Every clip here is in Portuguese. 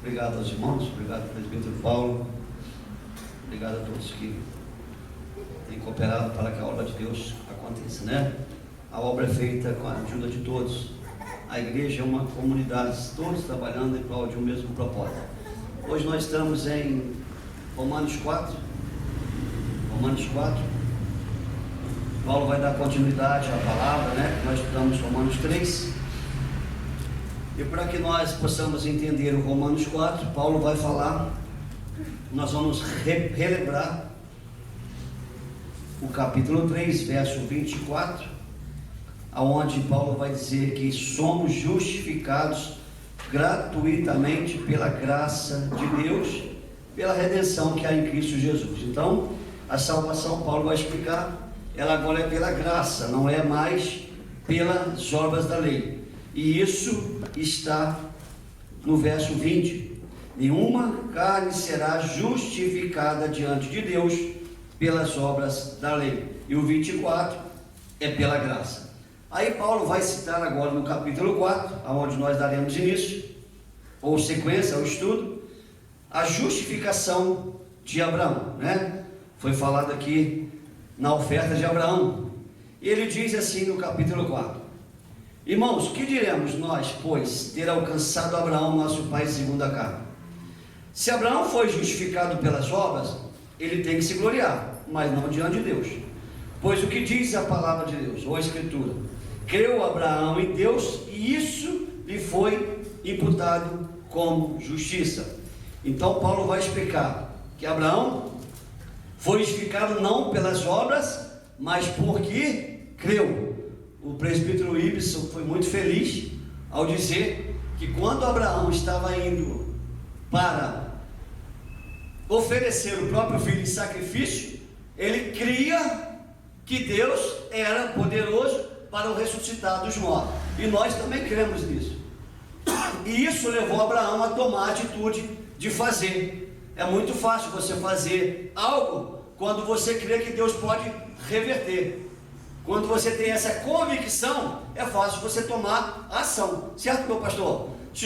Obrigado aos irmãos, obrigado ao presbítero Paulo, obrigado a todos que têm cooperado para que a obra de Deus aconteça, né? A obra é feita com a ajuda de todos. A igreja é uma comunidade, todos trabalhando em prol de um mesmo propósito. Hoje nós estamos em Romanos 4. Paulo vai dar continuidade à palavra, né? Nós estudamos Romanos 3. E para que nós possamos entender o Romanos 4, Paulo vai falar, nós vamos relembrar o capítulo 3, verso 24, aonde Paulo vai dizer que somos justificados gratuitamente pela graça de Deus, pela redenção que há em Cristo Jesus. Então, a salvação, Paulo vai explicar, ela agora é pela graça, não é mais pelas obras da lei. E isso está no verso 20: nenhuma carne será justificada diante de Deus pelas obras da lei. E o 24 é pela graça. Aí Paulo vai citar agora no capítulo 4, aonde nós daremos início, ou sequência ao estudo, a justificação de Abraão, né? Foi falado aqui na oferta de Abraão. E ele diz assim no capítulo 4: irmãos, que diremos nós, pois, ter alcançado Abraão, nosso pai, segundo a carne? Se Abraão foi justificado pelas obras, ele tem que se gloriar, mas não diante de Deus. Pois o que diz a palavra de Deus, ou a Escritura? Creu Abraão em Deus, e isso lhe foi imputado como justiça. Então Paulo vai explicar que Abraão foi justificado não pelas obras, mas porque creu. O presbítero Ibson foi muito feliz ao dizer que quando Abraão estava indo para oferecer o próprio filho em sacrifício, ele cria que Deus era poderoso para o ressuscitar dos mortos. E nós também cremos nisso. E isso levou Abraão a tomar a atitude de fazer. É muito fácil você fazer algo quando você crê que Deus pode reverter. Quando você tem essa convicção, é fácil você tomar ação, certo, meu pastor? Se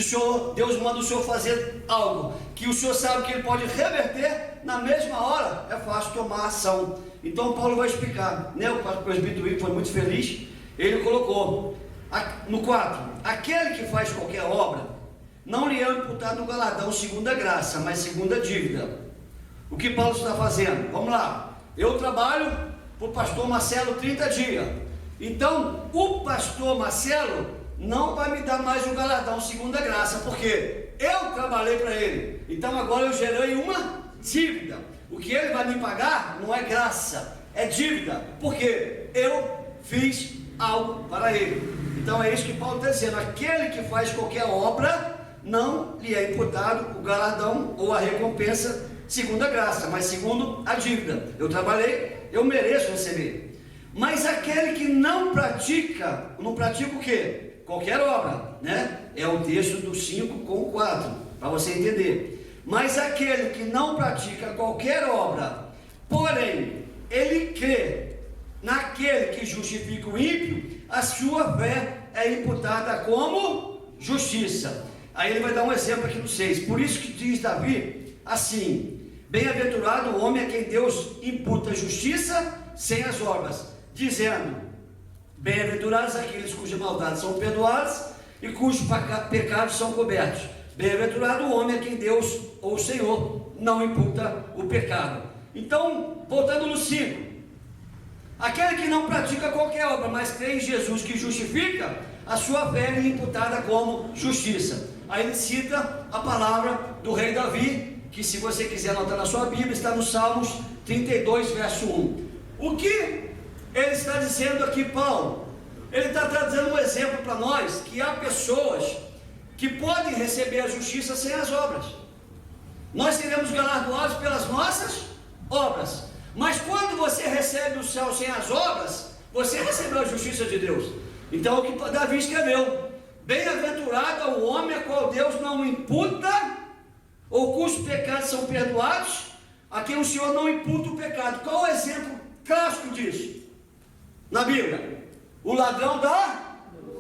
Deus manda o senhor fazer algo que o senhor sabe que ele pode reverter, na mesma hora, é fácil tomar ação. Então Paulo vai explicar, né? O presbítero Ivo foi muito feliz, ele colocou no 4, aquele que faz qualquer obra, não lhe é imputado o galardão segundo a graça, mas segundo a dívida. O que Paulo está fazendo? Vamos lá, eu trabalho para o pastor Marcelo 30 dias, então o pastor Marcelo não vai me dar mais o galardão segundo a graça, porque eu trabalhei para ele, então agora eu gerei uma dívida. O que ele vai me pagar não é graça, é dívida, porque eu fiz algo para ele. Então é isso que Paulo está dizendo: aquele que faz qualquer obra, não lhe é imputado o galardão ou a recompensa segundo a graça, mas segundo a dívida. Eu trabalhei, eu mereço receber. Mas aquele que não pratica o quê? Qualquer obra, né? É o texto do 5 com o 4, para você entender. Mas aquele que não pratica qualquer obra, porém, ele crê naquele que justifica o ímpio, a sua fé é imputada como justiça. Aí ele vai dar um exemplo aqui no 6. Por isso que diz Davi assim: bem-aventurado o homem a quem Deus imputa justiça sem as obras, dizendo: bem-aventurados aqueles cujas maldades são perdoadas e cujos pecados são cobertos. Bem-aventurado o homem a quem Deus, ou o Senhor, não imputa o pecado. Então, voltando no 5, aquele que não pratica qualquer obra, mas crê em Jesus que justifica, a sua fé é imputada como justiça. Aí ele cita a palavra do rei Davi, que, se você quiser anotar na sua Bíblia, está no Salmos 32, verso 1. O que ele está dizendo aqui, Paulo? Ele está trazendo um exemplo para nós, que há pessoas que podem receber a justiça sem as obras. Nós seremos galardoados pelas nossas obras, mas quando você recebe o céu sem as obras, você recebeu a justiça de Deus. Então, o que Davi escreveu: bem-aventurado é o homem a qual Deus não imputa, ou cujos pecados são perdoados, a quem o Senhor não imputa o pecado. Qual o exemplo clássico disso na Bíblia? O ladrão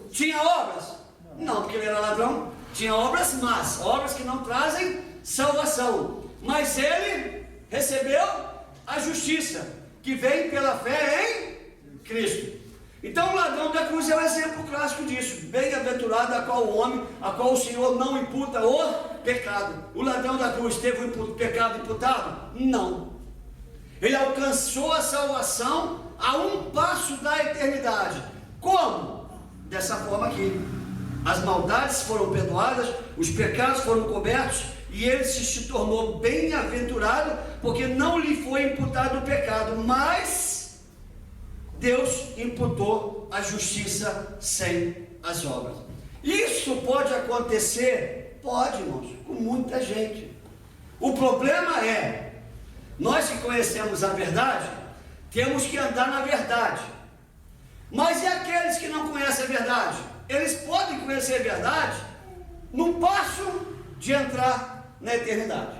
tinha obras? Não, porque ele era ladrão. Tinha obras más, obras que não trazem salvação. Mas ele recebeu a justiça, que vem pela fé em Cristo. Então o ladrão da cruz é um exemplo clássico disso. Bem-aventurado a qual o homem, a qual o Senhor não imputa o pecado. O ladrão da cruz teve o pecado imputado? Não. Ele alcançou a salvação a um passo da eternidade. Como? Dessa forma aqui. As maldades foram perdoadas, os pecados foram cobertos, e ele se tornou bem-aventurado, porque não lhe foi imputado o pecado, mas Deus imputou a justiça sem as obras. Isso pode acontecer? Pode, irmãos, com muita gente. O problema é, nós que conhecemos a verdade, temos que andar na verdade. Mas e aqueles que não conhecem a verdade? Eles podem conhecer a verdade num passo de entrar na eternidade.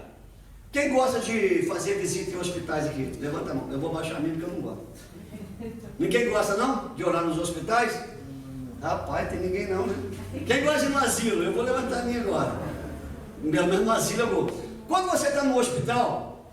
Quem gosta de fazer visita em hospitais aqui? Levanta a mão. Eu vou baixar a minha porque eu não gosto. Ninguém gosta não? De orar nos hospitais? Rapaz, tem ninguém não, né? Quem gosta de ir no asilo? Eu vou levantar a minha agora. Pelo menos no asilo eu vou. Quando você está no hospital,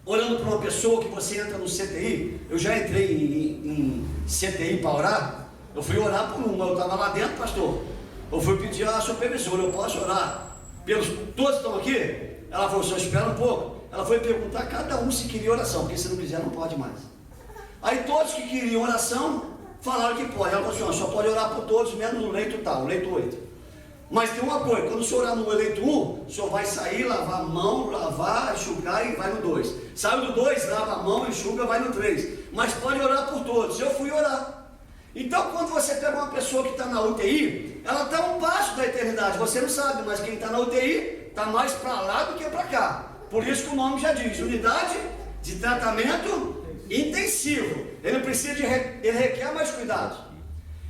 orando para uma pessoa que você entra no CTI, eu já entrei em CTI para orar. Eu fui orar por uma, eu estava lá dentro, pastor. Eu fui pedir à supervisora, eu posso orar pelos todos que estão aqui? Ela falou, só espera um pouco. Ela foi perguntar a cada um se queria oração, porque se não quiser não pode mais. Aí todos que queriam oração, falaram que pode. Ela falou assim, só pode orar por todos, menos no leito tal, leito 8. Mas tem uma coisa, quando o senhor orar no leito 1, o senhor vai sair, lavar a mão, lavar, enxugar e vai no 2. Saiu do 2, lava a mão, enxuga, vai no 3. Mas pode orar por todos. Eu fui orar. Então, quando você pega uma pessoa que está na UTI, ela está um passo da eternidade. Você não sabe, mas quem está na UTI está mais para lá do que para cá. Por isso que o nome já diz, unidade de tratamento intensivo. Ele requer mais cuidados.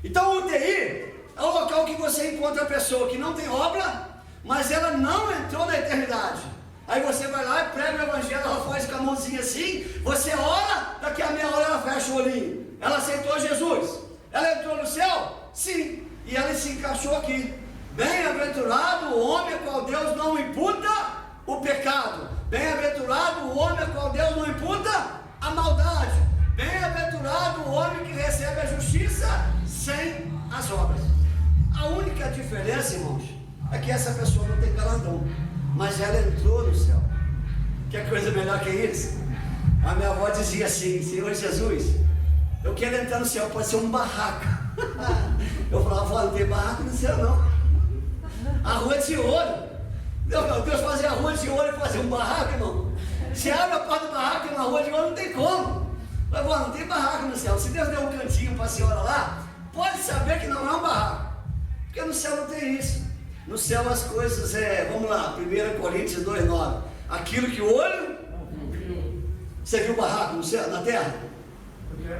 Então, o UTI é o local que você encontra a pessoa que não tem obra, mas ela não entrou na eternidade. Aí você vai lá e prega o evangelho, ela faz com a mãozinha assim, você ora, daqui a meia hora ela fecha o olhinho. Ela aceitou Jesus. Ela entrou no céu? Sim. E ela se encaixou aqui. Bem-aventurado o homem a qual Deus não imputa o pecado. Bem-aventurado o homem a qual Deus não imputa a maldade. Bem-aventurado o homem que recebe a justiça sem as obras. A única diferença, irmãos, é que essa pessoa não tem galardão, mas ela entrou no céu. Quer coisa melhor que isso? A minha avó dizia assim, Senhor Jesus, eu quero entrar no céu, pode ser um barraco. Eu falava, vó, não tem barraco no céu não. A rua de ouro. Deus fazia a rua de ouro e fazia um barraco, irmão. Se abre a porta do barraco e na rua de ouro não tem como. Mas, vó, não tem barraco no céu. Se Deus der um cantinho para a senhora lá, pode saber que não é um barraco. Porque no céu não tem isso. No céu as coisas vamos lá, 1 Coríntios 2,9. Aquilo que o olho... Você viu barraco no céu, na terra?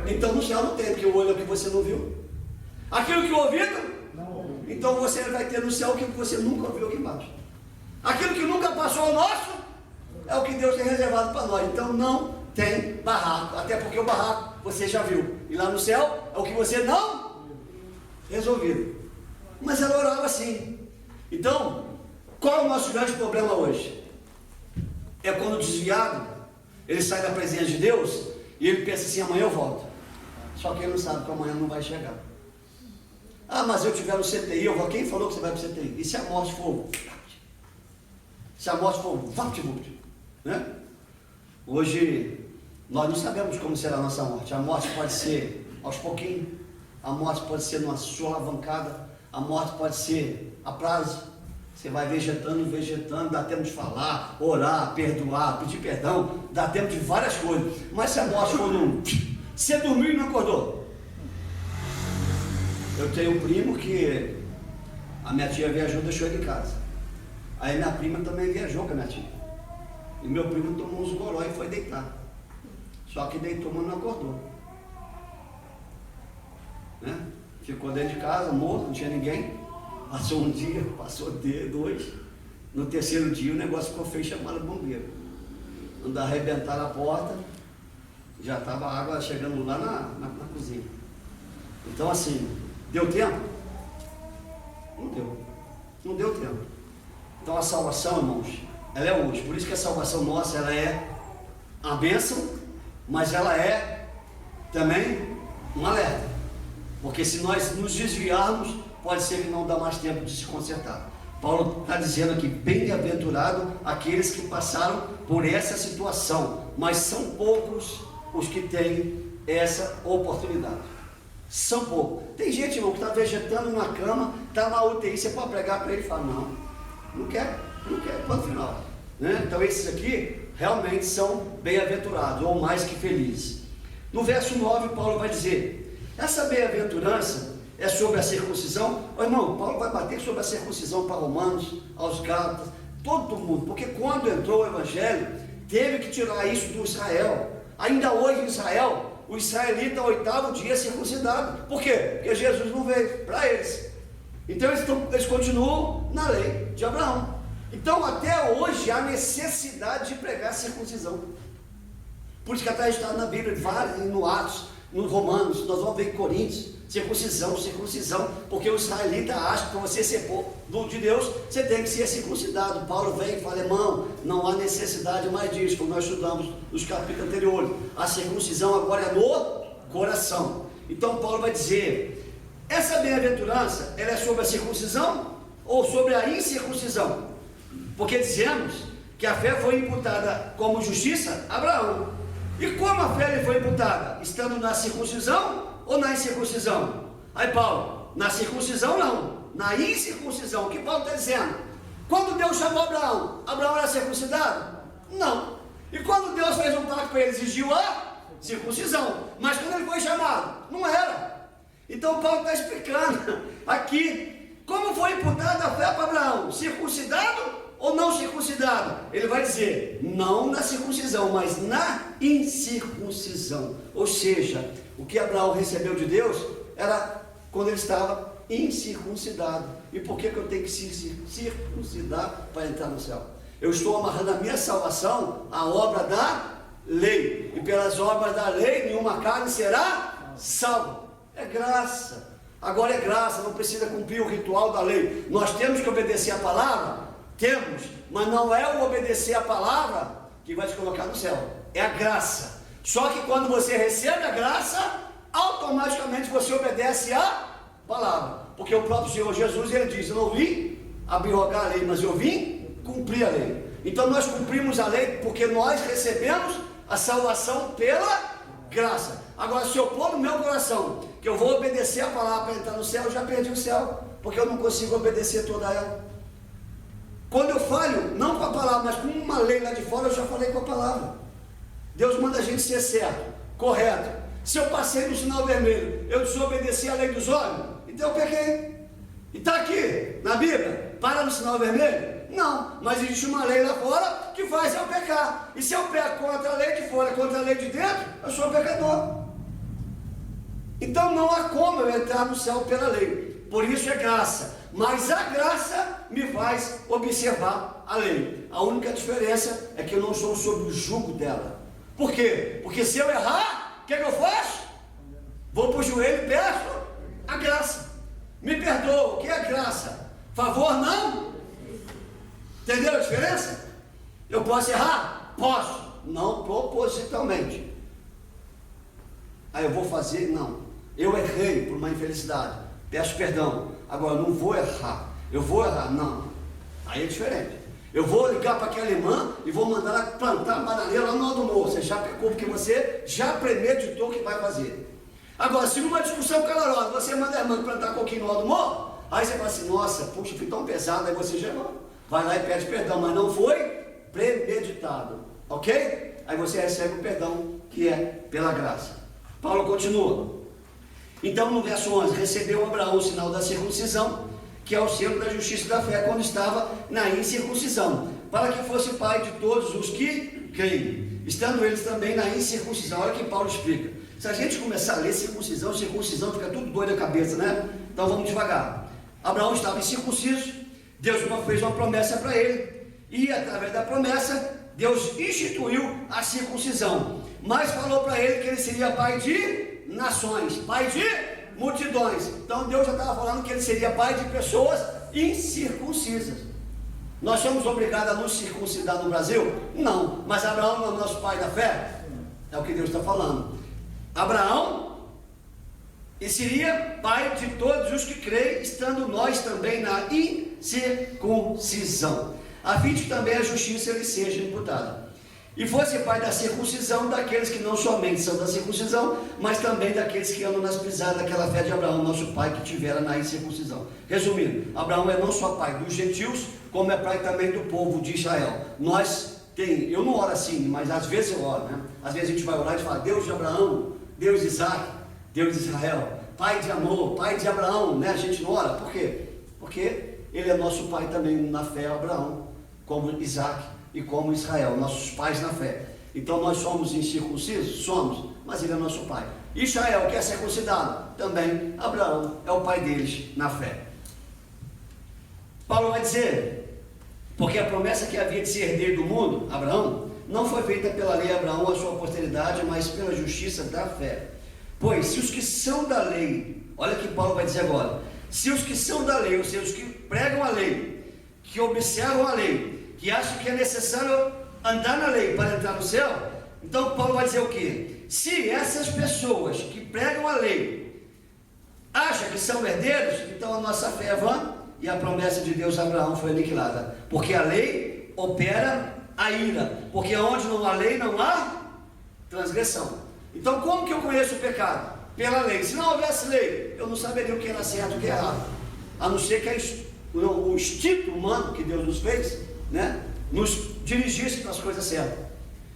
Então no céu não tem, porque o olho é o que você não viu. Aquilo que o ouvido, então você vai ter no céu aquilo que você nunca viu aqui embaixo. Aquilo que nunca passou ao nosso, é o que Deus tem reservado para nós. Então não tem barraco, até porque o barraco você já viu. E lá no céu é o que você não resolveu. Mas ela orava assim. Então, qual é o nosso grande problema hoje? É quando o desviado, ele sai da presença de Deus e ele pensa assim, amanhã eu volto. Só que ele não sabe que amanhã não vai chegar. Ah, mas eu estiver no CTI, eu vou. Quem falou que você vai para o CTI? E se a morte for? Se a morte for, né? Hoje, nós não sabemos como será a nossa morte. A morte pode ser aos pouquinhos, a morte pode ser numa sua alavancada, a morte pode ser a prazo. Você vai vegetando, dá tempo de falar, orar, perdoar, pedir perdão, dá tempo de várias coisas. Mas se a morte for num... Você dormiu e não acordou. Eu tenho um primo que a minha tia viajou, deixou ele em casa. Aí minha prima também viajou com a minha tia. E meu primo tomou uns goró e foi deitar. Só que deitou, mas não acordou. Né? Ficou dentro de casa, morto, não tinha ninguém. Passou um dia, passou dois. No terceiro dia o negócio ficou feio, chamaram o bombeiro. Quando arrebentaram a porta, já estava a água chegando lá na cozinha. Então assim, deu tempo? Não deu. Não deu tempo. Então a salvação, irmãos, ela é hoje. Por isso que a salvação nossa, ela é a bênção, mas ela é também um alerta. Porque se nós nos desviarmos, pode ser que não dá mais tempo de se consertar. Paulo está dizendo aqui, bem-aventurado aqueles que passaram por essa situação, mas são poucos os que têm essa oportunidade. São poucos. Tem gente, irmão, que está vegetando na cama, está na UTI, você pode pregar para ele e falar, não quer, ponto final. Né? Então esses aqui realmente são bem-aventurados, ou mais que felizes. No verso 9, Paulo vai dizer, essa bem-aventurança é sobre a circuncisão. Oh, irmão, Paulo vai bater sobre a circuncisão para Romanos, aos Gálatas, todo mundo, porque quando entrou o Evangelho, teve que tirar isso do Israel. Ainda hoje em Israel, o israelita ao 8º dia é circuncidado. Por quê? Porque Jesus não veio para eles. Então eles continuam na lei de Abraão. Então até hoje há necessidade de pregar circuncisão. Por isso que está registrado na Bíblia, no Atos, no Romanos, nós vamos ver em Coríntios, circuncisão, porque o israelita acha que para você ser povo de Deus, você tem que ser circuncidado. Paulo vem e fala, irmão, não há necessidade mais disso, como nós estudamos nos capítulos anteriores. A circuncisão agora é no coração. Então Paulo vai dizer, essa bem-aventurança, ela é sobre a circuncisão ou sobre a incircuncisão? Porque dizemos que a fé foi imputada como justiça a Abraão. E como a fé lhe foi imputada? Estando na circuncisão ou na incircuncisão? Aí Paulo, na circuncisão não, na incircuncisão. O que Paulo está dizendo? Quando Deus chamou Abraão, Abraão era circuncidado? Não. E quando Deus fez um pacto para ele, exigiu a circuncisão. Mas quando ele foi chamado, não era. Então Paulo está explicando aqui, como foi imputada a fé para Abraão? Circuncidado ou não circuncidado? Ele vai dizer, não na circuncisão, mas na incircuncisão. Ou seja, o que Abraão recebeu de Deus era quando ele estava incircuncidado. E por que eu tenho que se circuncidar para entrar no céu? Eu estou amarrando a minha salvação à obra da lei. E pelas obras da lei, nenhuma carne será salva. É graça. Agora é graça, não precisa cumprir o ritual da lei. Nós temos que obedecer a palavra? Temos, mas não é o obedecer a palavra que vai te colocar no céu. É a graça. Só que quando você recebe a graça, automaticamente você obedece a palavra. Porque o próprio Senhor Jesus, ele diz, eu não vim abrogar a lei, mas eu vim cumprir a lei. Então nós cumprimos a lei porque nós recebemos a salvação pela graça. Agora, se eu pôr no meu coração que eu vou obedecer a palavra para entrar no céu, eu já perdi o céu, porque eu não consigo obedecer toda ela. Quando eu falho, não com a palavra, mas com uma lei lá de fora, eu já falei com a palavra. Deus manda a gente ser certo, correto. Se eu passei no sinal vermelho, eu desobedeci a lei dos homens, então eu pequei. E está aqui, na Bíblia, para no sinal vermelho? Não, mas existe uma lei lá fora que faz eu pecar. E se eu peco contra a lei de fora, contra a lei de dentro, eu sou pecador. Então não há como eu entrar no céu pela lei. Por isso é graça. Mas a graça me faz observar a lei. A única diferença é que eu não sou sob o jugo dela. Por quê? Porque se eu errar, o que eu faço? Vou para o joelho e peço a graça. Me perdoa. O que é graça? Favor não? Entendeu a diferença? Eu posso errar? Posso. Não propositalmente. Aí eu vou fazer? Não. Eu errei por uma infelicidade. Peço perdão. Agora, eu não vou errar. Eu vou errar? Não. Aí é diferente. Eu vou ligar para aquela irmã e vou mandar ela plantar a bananeira lá no alto do morro. Você já pecou porque você já premeditou o que vai fazer. Agora, se numa discussão calorosa você manda a irmã plantar coquinho no alto do morro, aí você fala assim, nossa, puxa, fui tão pesado, aí você já vai lá e pede perdão, mas não foi premeditado. Ok? Aí você recebe o perdão que é pela graça. Paulo continua. Então, no verso 11, recebeu Abraão o sinal da circuncisão, que é o selo da justiça e da fé, quando estava na incircuncisão, para que fosse pai de todos os que creem, estando eles também na incircuncisão. Olha o que Paulo explica. Se a gente começar a ler circuncisão, fica tudo doido na cabeça, né? Então vamos devagar. Abraão estava incircunciso, Deus fez uma promessa para ele, e através da promessa, Deus instituiu a circuncisão, mas falou para ele que ele seria pai de nações, pai de multidões. Então Deus já estava falando que ele seria pai de pessoas incircuncisas. Nós somos obrigados a nos circuncidar no Brasil? Não, mas Abraão não é o nosso pai da fé? É o que Deus está falando. Abraão, e seria pai de todos os que creem, estando nós também na incircuncisão, a fim de que também a justiça lhe seja imputada. E fosse pai da circuncisão daqueles que não somente são da circuncisão, mas também daqueles que andam nas pisadas daquela fé de Abraão, nosso pai que tivera na incircuncisão. Resumindo, Abraão é não só pai dos gentios, como é pai também do povo de Israel. Eu não oro assim, mas às vezes eu oro, né? Às vezes a gente vai orar e fala, Deus de Abraão, Deus de Isaac, Deus de Israel, pai de amor, pai de Abraão, né? A gente não ora, por quê? Porque ele é nosso pai também na fé, Abraão, como Isaac e como Israel, nossos pais na fé. Então nós somos incircuncisos? Somos, mas ele é nosso pai. Israel, que é circuncidado, também Abraão é o pai deles na fé. Paulo vai dizer, porque a promessa que havia de ser herdeiro do mundo, Abraão, não foi feita pela lei Abraão a sua posteridade, mas pela justiça da fé. Pois se os que são da lei, olha o que Paulo vai dizer agora, se os que são da lei, ou seja, os que pregam a lei, que observam a lei, que acham que é necessário andar na lei para entrar no céu, então Paulo vai dizer o quê? Se essas pessoas que pregam a lei acham que são herdeiros, então a nossa fé é vã e a promessa de Deus a Abraão foi aniquilada, porque a lei opera a ira, porque onde não há lei não há transgressão. Então como que eu conheço o pecado? Pela lei. Se não houvesse lei, eu não saberia o que era certo e o que era errado, a não ser que o instinto humano que Deus nos fez, né, nos dirigisse para as coisas certas.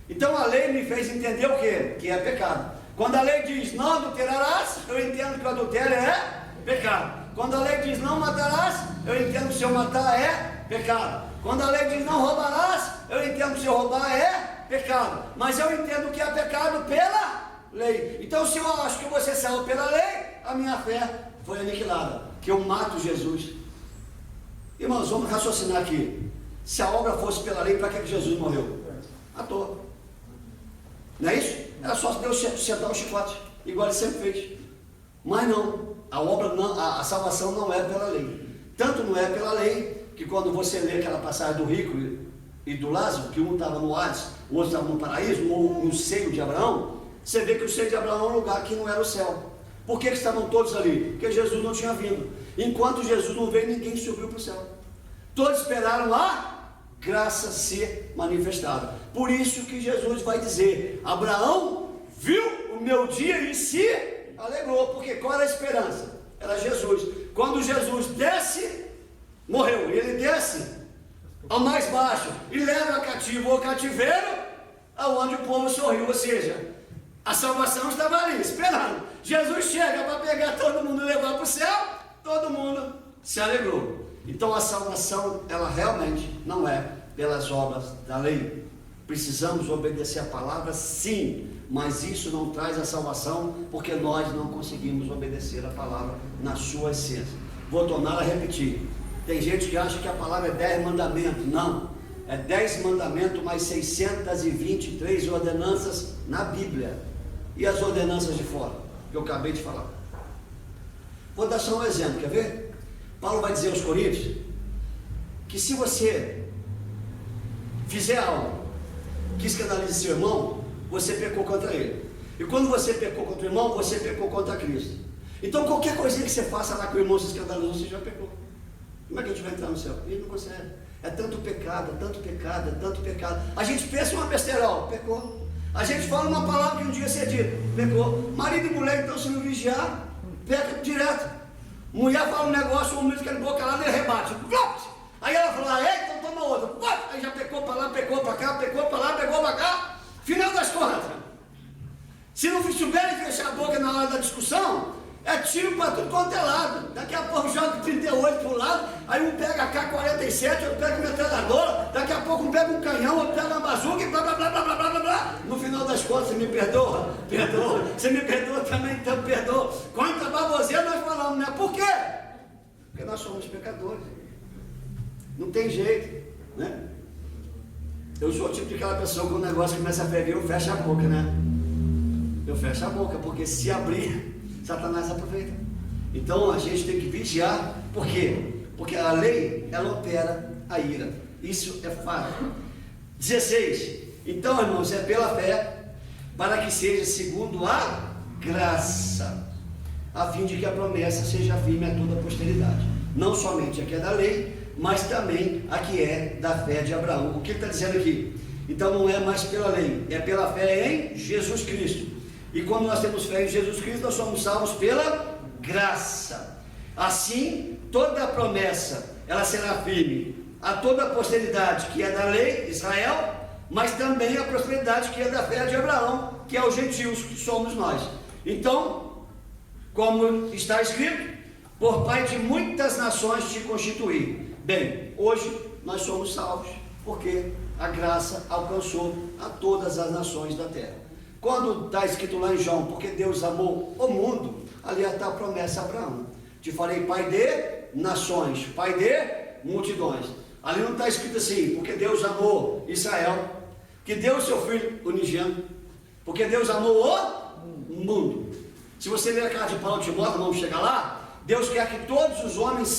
Então a lei me fez entender o que? Que é pecado. Quando a lei diz não adulterarás, eu entendo que o adultério é pecado. Quando a lei diz não matarás, eu entendo que se eu matar é pecado. Quando a lei diz não roubarás, eu entendo que se eu roubar é pecado. Mas eu entendo que é pecado pela lei. Então se eu acho que você salvo pela lei, a minha fé foi aniquilada, que eu mato Jesus. Irmãos, vamos raciocinar aqui. Se a obra fosse pela lei, para que Jesus morreu? À toa. Não é isso? Era só Deus sentar o chicote, igual ele sempre fez. Mas não, a obra não, a salvação não é pela lei. Tanto não é pela lei, que quando você lê aquela passagem do rico e do Lázaro, que um estava no Hades, o outro estava no paraíso, ou no seio de Abraão, você vê que o seio de Abraão é um lugar que não era o céu. Por que estavam todos ali? Porque Jesus não tinha vindo. Enquanto Jesus não veio, ninguém subiu para o céu. Todos esperaram a graça ser manifestada. Por isso que Jesus vai dizer, Abraão viu o meu dia e se alegrou, porque qual era a esperança? Era Jesus. Quando Jesus desce, morreu, e ele desce ao mais baixo e leva cativo ao cativeiro, aonde o povo sorriu, ou seja, a salvação estava ali, esperando. Jesus chega para pegar todo mundo e levar para o céu, todo mundo se alegrou. Então a salvação, ela realmente não é pelas obras da lei. Precisamos obedecer a palavra, sim, mas isso não traz a salvação, porque nós não conseguimos obedecer a palavra na sua essência. Vou tornar a repetir. Tem gente que acha que a palavra é 10 mandamentos. Não, é 10 mandamentos mais 623 ordenanças na Bíblia. E as ordenanças de fora, que eu acabei de falar. Vou dar só um exemplo, quer ver? Paulo vai dizer aos Coríntios que se você fizer algo que escandalize seu irmão, você pecou contra ele. E quando você pecou contra o irmão, você pecou contra Cristo. Então qualquer coisinha que você faça lá que o irmão se escandalizou, você já pecou. Como é que a gente vai entrar no céu? A gente não consegue. É tanto pecado, é tanto pecado, é tanto pecado. A gente pensa uma besterol, pecou. A gente fala uma palavra que um dia ser dito, pecou. Marido e mulher, então, se não vigiar, peca direto. Mulher fala um negócio, um minuto que ele boca lá, ele rebate. Aí ela fala, então toma outra. Aí já pecou para lá, pecou para cá, pecou para lá, pecou para cá. Final das contas, se não souberem fechar a boca na hora da discussão, é tiro para tudo quanto é lado. Daqui a pouco joga 38 para o lado, aí um pega a K-47, outro pega uma metralhadora, daqui a pouco um pega um canhão, outro pega uma bazuca e blá blá blá blá blá blá blá. No final das contas, você me perdoa? Perdoa. Você me perdoa também, então perdoa. Quanta baboseira nós falamos, né? Por quê? Porque nós somos pecadores. Não tem jeito, né? Eu sou o tipo de aquela pessoa que o negócio começa a ferver, eu fecho a boca, né? Eu fecho a boca, porque se abrir, Satanás aproveita. Então a gente tem que vigiar. Por quê? Porque a lei, ela opera a ira. Isso é fato. 16. Então, irmãos, é pela fé, para que seja segundo a graça, a fim de que a promessa seja firme a toda a posteridade. Não somente a que é da lei, mas também a que é da fé de Abraão. O que ele está dizendo aqui? Então não é mais pela lei, é pela fé em Jesus Cristo. E quando nós temos fé em Jesus Cristo, nós somos salvos pela graça. Assim, toda a promessa, ela será firme a toda a posteridade que é da lei, Israel, mas também a prosperidade que é da fé de Abraão, que é os gentios, que somos nós. Então, como está escrito, por pai de muitas nações te constituí. Bem, hoje nós somos salvos, porque a graça alcançou a todas as nações da terra. Quando está escrito lá em João, porque Deus amou o mundo, ali está a promessa a Abraão. Te farei pai de nações, pai de multidões. Ali não está escrito assim, porque Deus amou Israel, que deu o seu filho unigênito, porque Deus amou o mundo. Se você ler a carta de Paulo a Timóteo, vamos chegar lá, Deus quer que todos os homens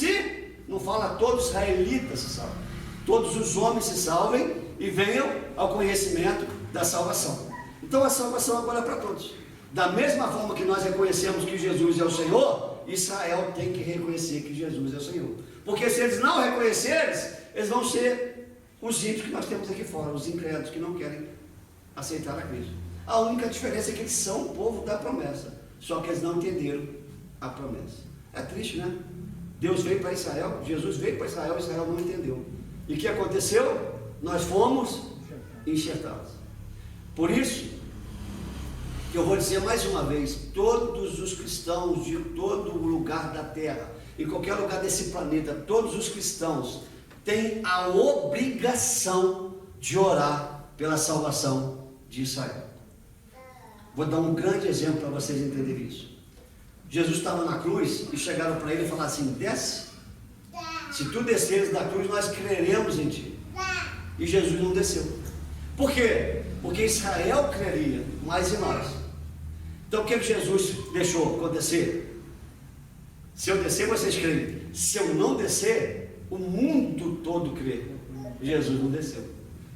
não fala todos os israelitas se salvem, todos os homens se salvem e venham ao conhecimento da salvação. Então a salvação agora é para todos. Da mesma forma que nós reconhecemos que Jesus é o Senhor, Israel tem que reconhecer que Jesus é o Senhor. Porque se eles não reconhecerem, eles vão ser os ímpios que nós temos aqui fora, os incrédulos que não querem aceitar a Cristo. A única diferença é que eles são o povo da promessa, só que eles não entenderam a promessa. É triste, né? Deus veio para Israel, Jesus veio para Israel, Israel não entendeu. E o que aconteceu? Nós fomos enxertados. Por isso, que eu vou dizer mais uma vez, todos os cristãos de todo lugar da terra, em qualquer lugar desse planeta, todos os cristãos têm a obrigação de orar pela salvação de Israel. Vou dar um grande exemplo para vocês entenderem isso. Jesus estava na cruz e chegaram para ele e falaram assim: desce, se tu desceres da cruz nós creremos em ti. E Jesus não desceu. Por quê? Porque Israel creria, mas e nós? Então o que Jesus deixou acontecer? Se eu descer, vocês creem. Se eu não descer, o mundo todo crê. Jesus não desceu.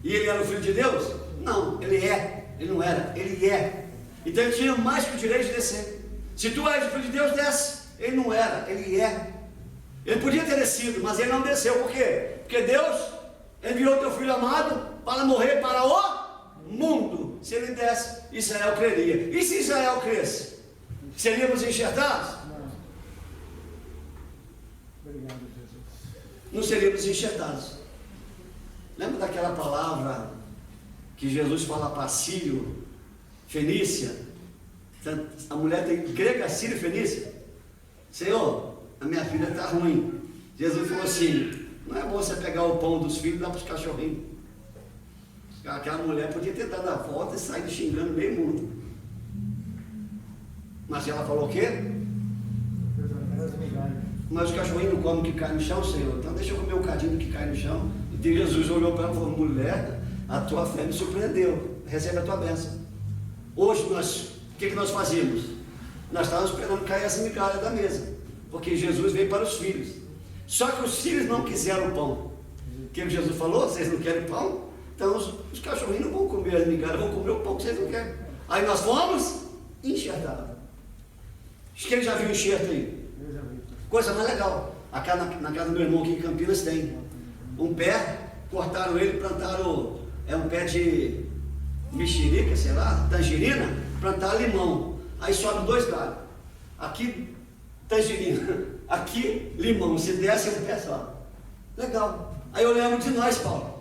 E ele era o Filho de Deus? Não, ele é. Ele não era, ele é. Então ele tinha mais que o direito de descer. Se tu és o Filho de Deus, desce. Ele não era, ele é. Ele podia ter descido, mas ele não desceu. Por quê? Porque Deus enviou o teu Filho amado para morrer para o mundo. Se ele desse, Israel creria. E se Israel cresce? Seríamos enxertados? Obrigado, Jesus. Não seríamos enxertados. Lembra daquela palavra que Jesus fala para Sírio, Fenícia? A mulher tem grega, Sírio e Fenícia. Senhor, a minha filha está ruim. Jesus falou assim: não é bom você pegar o pão dos filhos e dar para os cachorrinhos. Aquela mulher podia ter dado a volta e saído xingando meio mundo. Mas ela falou o quê? Mas os cachorrinhos não comem o que cai no chão, Senhor. Então deixa eu comer um cadinho do que cai no chão. E Jesus olhou para ela e falou: mulher, a tua fé me surpreendeu. Recebe a tua bênção. Hoje o que nós fazíamos? Nós estávamos esperando cair essa migalha da mesa. Porque Jesus veio para os filhos. Só que os filhos não quiseram pão. O que Jesus falou? Vocês não querem pão? Então os cachorrinhos não vão comer as migalhas, vão comer o pão que vocês não querem. Aí nós fomos enxertados. Acho que ele já viu o enxerto aí. Coisa mais legal. Aqui na casa do meu irmão aqui em Campinas tem um pé, cortaram ele, plantaram, é um pé de mexerica, sei lá, tangerina, plantaram limão. Aí sobe 2 galhos. Aqui tangerina, aqui limão. Se desce um pé só. Legal. Aí eu lembro de nós, Paulo.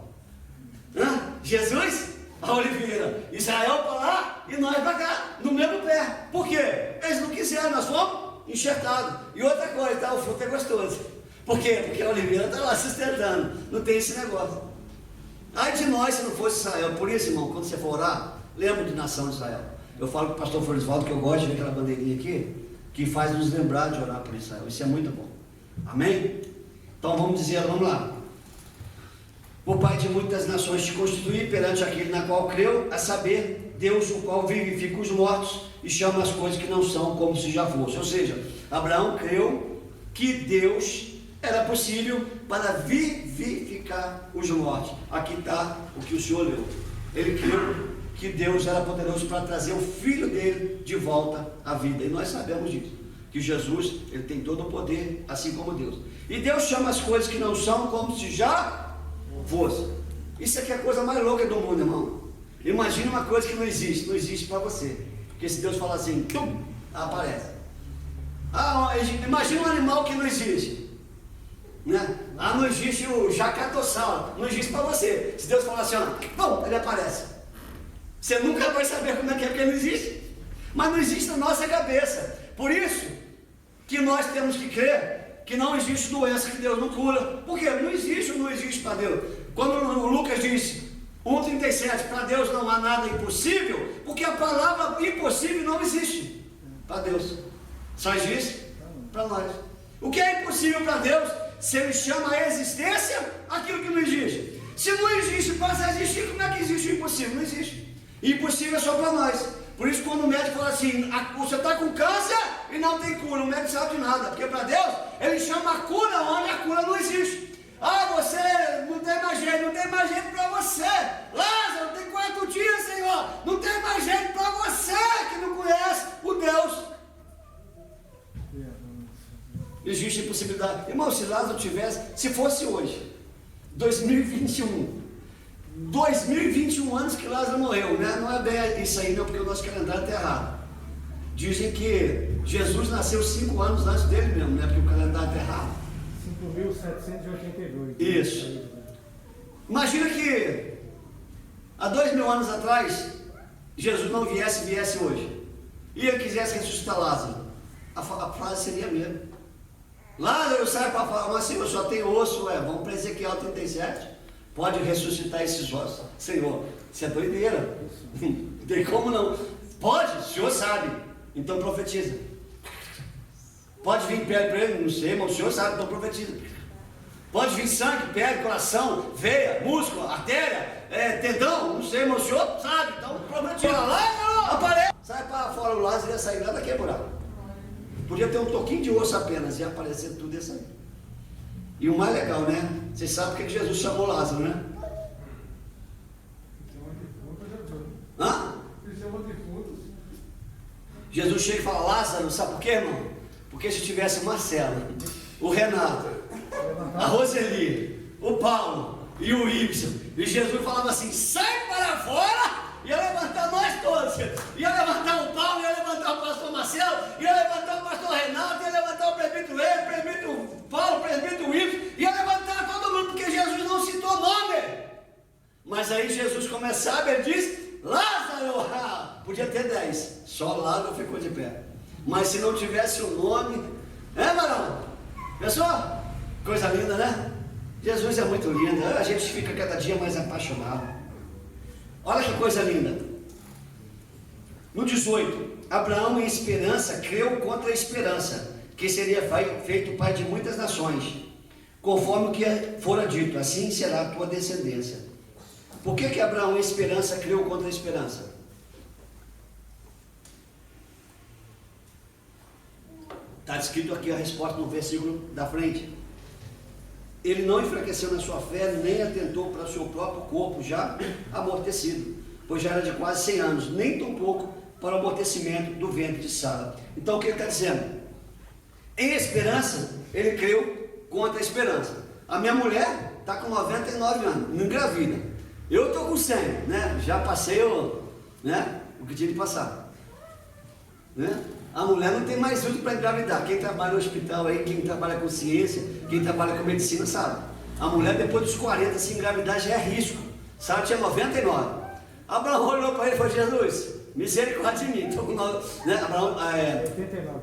Jesus, a oliveira, Israel para lá e nós para cá, no mesmo pé. Por quê? Eles não quiseram, nós fomos enxertados. E outra coisa, tá? O fruto é gostoso. Por quê? Porque a oliveira está lá sustentando. Não tem esse negócio. Ai de nós se não fosse Israel. Por isso, irmão, quando você for orar, lembra de nação de Israel. Eu falo com o pastor Florisvaldo que eu gosto de ver aquela bandeirinha aqui, que faz nos lembrar de orar por Israel. Isso é muito bom. Amém? Então vamos dizer, vamos lá. O Pai de muitas nações te constitui perante aquele na qual creu, a saber, Deus, o qual vivifica os mortos e chama as coisas que não são como se já fossem. Ou seja, Abraão creu que Deus era possível para vivificar os mortos. Aqui está o que o Senhor leu. Ele creu que Deus era poderoso para trazer o filho dele de volta à vida. E nós sabemos disso, que Jesus, ele tem todo o poder, assim como Deus. E Deus chama as coisas que não são como se já fosse. Isso aqui é a coisa mais louca do mundo, irmão. Imagina uma coisa que não existe para você. Porque se Deus falar assim, tum, aparece. Imagina um animal que não existe, né? Não existe o jacatossauro, não existe para você. Se Deus falar assim, bom, ele aparece. Você nunca vai saber como é que ele não existe. Mas não existe na nossa cabeça. Por isso que nós temos que crer que não existe doença que Deus não cura. Por quê? Não existe para Deus. Quando o Lucas disse 1,37, para Deus não há nada impossível, porque a palavra impossível não existe para Deus. Só existe para nós. O que é impossível para Deus? Se Ele chama a existência aquilo que não existe. Se não existe, passa a existir, como é que existe o impossível? Não existe. Impossível é só para nós. Por isso, quando o médico fala assim, você está com câncer e não tem cura, o médico não sabe de nada. Porque para Deus, Ele chama a cura onde a cura não existe. Você não tem mais jeito para você. Lázaro, tem 4 dias, Senhor. Não tem mais jeito para você que não conhece o Deus. Existe impossibilidade. Irmão, se Lázaro tivesse, se fosse hoje, 2021 anos que Lázaro morreu, né? Não é bem isso aí não, porque o nosso calendário está errado. Dizem que Jesus nasceu 5 anos antes dele mesmo, né? Porque o calendário está errado. 5.782. Isso. Imagina que há 2.000 anos atrás Jesus não viesse hoje e ele quisesse ressuscitar Lázaro. A frase seria a mesma. Lázaro sai para falar, mas Senhor, só tem osso, vamos para Ezequiel 37. Pode ressuscitar esses ossos. Senhor, isso é doideira. Não tem como não. Pode, o Senhor sabe. Então profetiza. Pode vir pele para ele, não sei, mas o Senhor sabe, então profetiza. Pode vir sangue, pele, coração, veia, músculo, artéria, tendão, não sei, mas o Senhor sabe, então profetiza. Lá, aparece. Sai para fora o Lázaro, ia sair nada quebrado. Podia ter um toquinho de osso apenas, ia aparecer tudo isso aí. E o mais legal, né? Vocês sabem porque Jesus chamou Lázaro, né? Jesus chega e fala, Lázaro, sabe por quê, irmão? Porque se tivesse o Marcelo, o Renato, a Roseli, o Paulo e o Ibsen, e Jesus falava assim, sai para fora, ia levantar nós todos, ia levantar o Paulo, ia levantar o pastor Marcelo, ia levantar o pastor Renato, ia levantar o presbítero Ed, o presbítero Paulo, o presbítero Ibsen, ia levantar todo mundo, porque Jesus não citou nome. Mas aí Jesus começava, ele diz, Lázaro, podia ter 10, só Lázaro ficou de pé. Mas se não tivesse o nome, Marão? Pessoal, coisa linda, né? Jesus é muito lindo, a gente fica cada dia mais apaixonado. Olha que coisa linda. No 18, Abraão em esperança creu contra a esperança, que seria feito pai de muitas nações, conforme o que fora dito, assim será a tua descendência. Por que Abraão em esperança creu contra a esperança? Está escrito aqui a resposta no versículo da frente. Ele não enfraqueceu na sua fé, nem atentou para o seu próprio corpo já amortecido, pois já era de quase 100 anos, nem tampouco para o amortecimento do ventre de Sara. Então o que ele está dizendo? Em esperança, ele creu contra a esperança. A minha mulher está com 99 anos, não engravida. Eu estou com 100, né? Já passei o que tinha de passar, né? A mulher não tem mais útil para engravidar. Quem trabalha no hospital aí, quem trabalha com ciência, quem trabalha com medicina sabe. A mulher depois dos 40 se engravidar já é risco. Sara tinha 99. Abraão olhou para ele e falou, Jesus, misericórdia de mim. Estou com 89.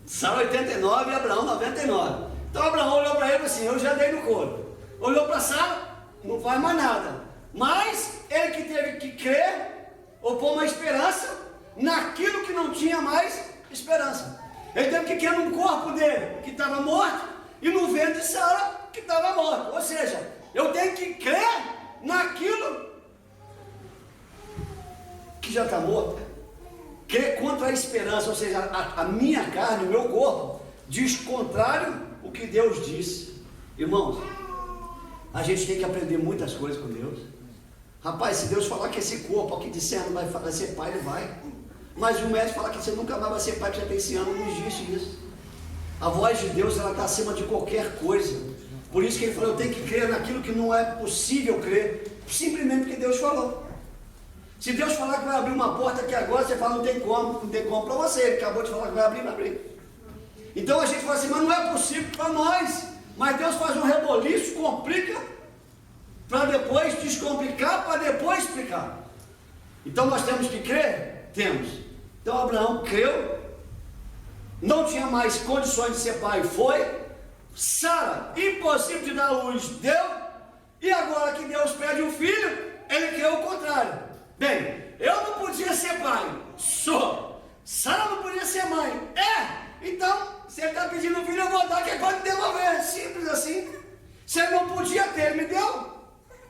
Sara 89 e Abraão 99. Então Abraão olhou para ele e falou assim, eu já dei no couro. Olhou para Sara, não faz mais nada. Mas ele que teve que crer, ou pôr uma esperança naquilo que não tinha mais esperança. Ele teve que crer no corpo dele, que estava morto, e no ventre de Sara, que estava morto. Ou seja, eu tenho que crer naquilo que já está morto. Crer contra a esperança, ou seja, a minha carne, o meu corpo, diz contrário o que Deus disse. Irmãos, a gente tem que aprender muitas coisas com Deus. Rapaz, se Deus falar que esse corpo aqui de 100 anos vai ser pai, ele vai. Mas o médico falar que você nunca mais vai ser pai, porque já tem 100 anos, não existe isso. A voz de Deus, ela está acima de qualquer coisa. Por isso que ele falou, eu tenho que crer naquilo que não é possível crer, simplesmente porque Deus falou. Se Deus falar que vai abrir uma porta aqui agora, você fala, não tem como para você. Ele acabou de falar que vai abrir. Então a gente fala assim, mas não é possível para nós. Mas Deus faz um reboliço, complica, para depois descomplicar, para depois explicar. Então nós temos que crer? Temos. Então Abraão creu, não tinha mais condições de ser pai, foi. Sara, impossível de dar luz, deu. E agora que Deus pede um filho, ele creu o contrário. Bem, eu não podia ser pai, sou. Sara não podia ser mãe, então, se ele está pedindo um filho, eu vou dar, que ele pode devolver, simples assim. Se ele não podia ter, ele me deu.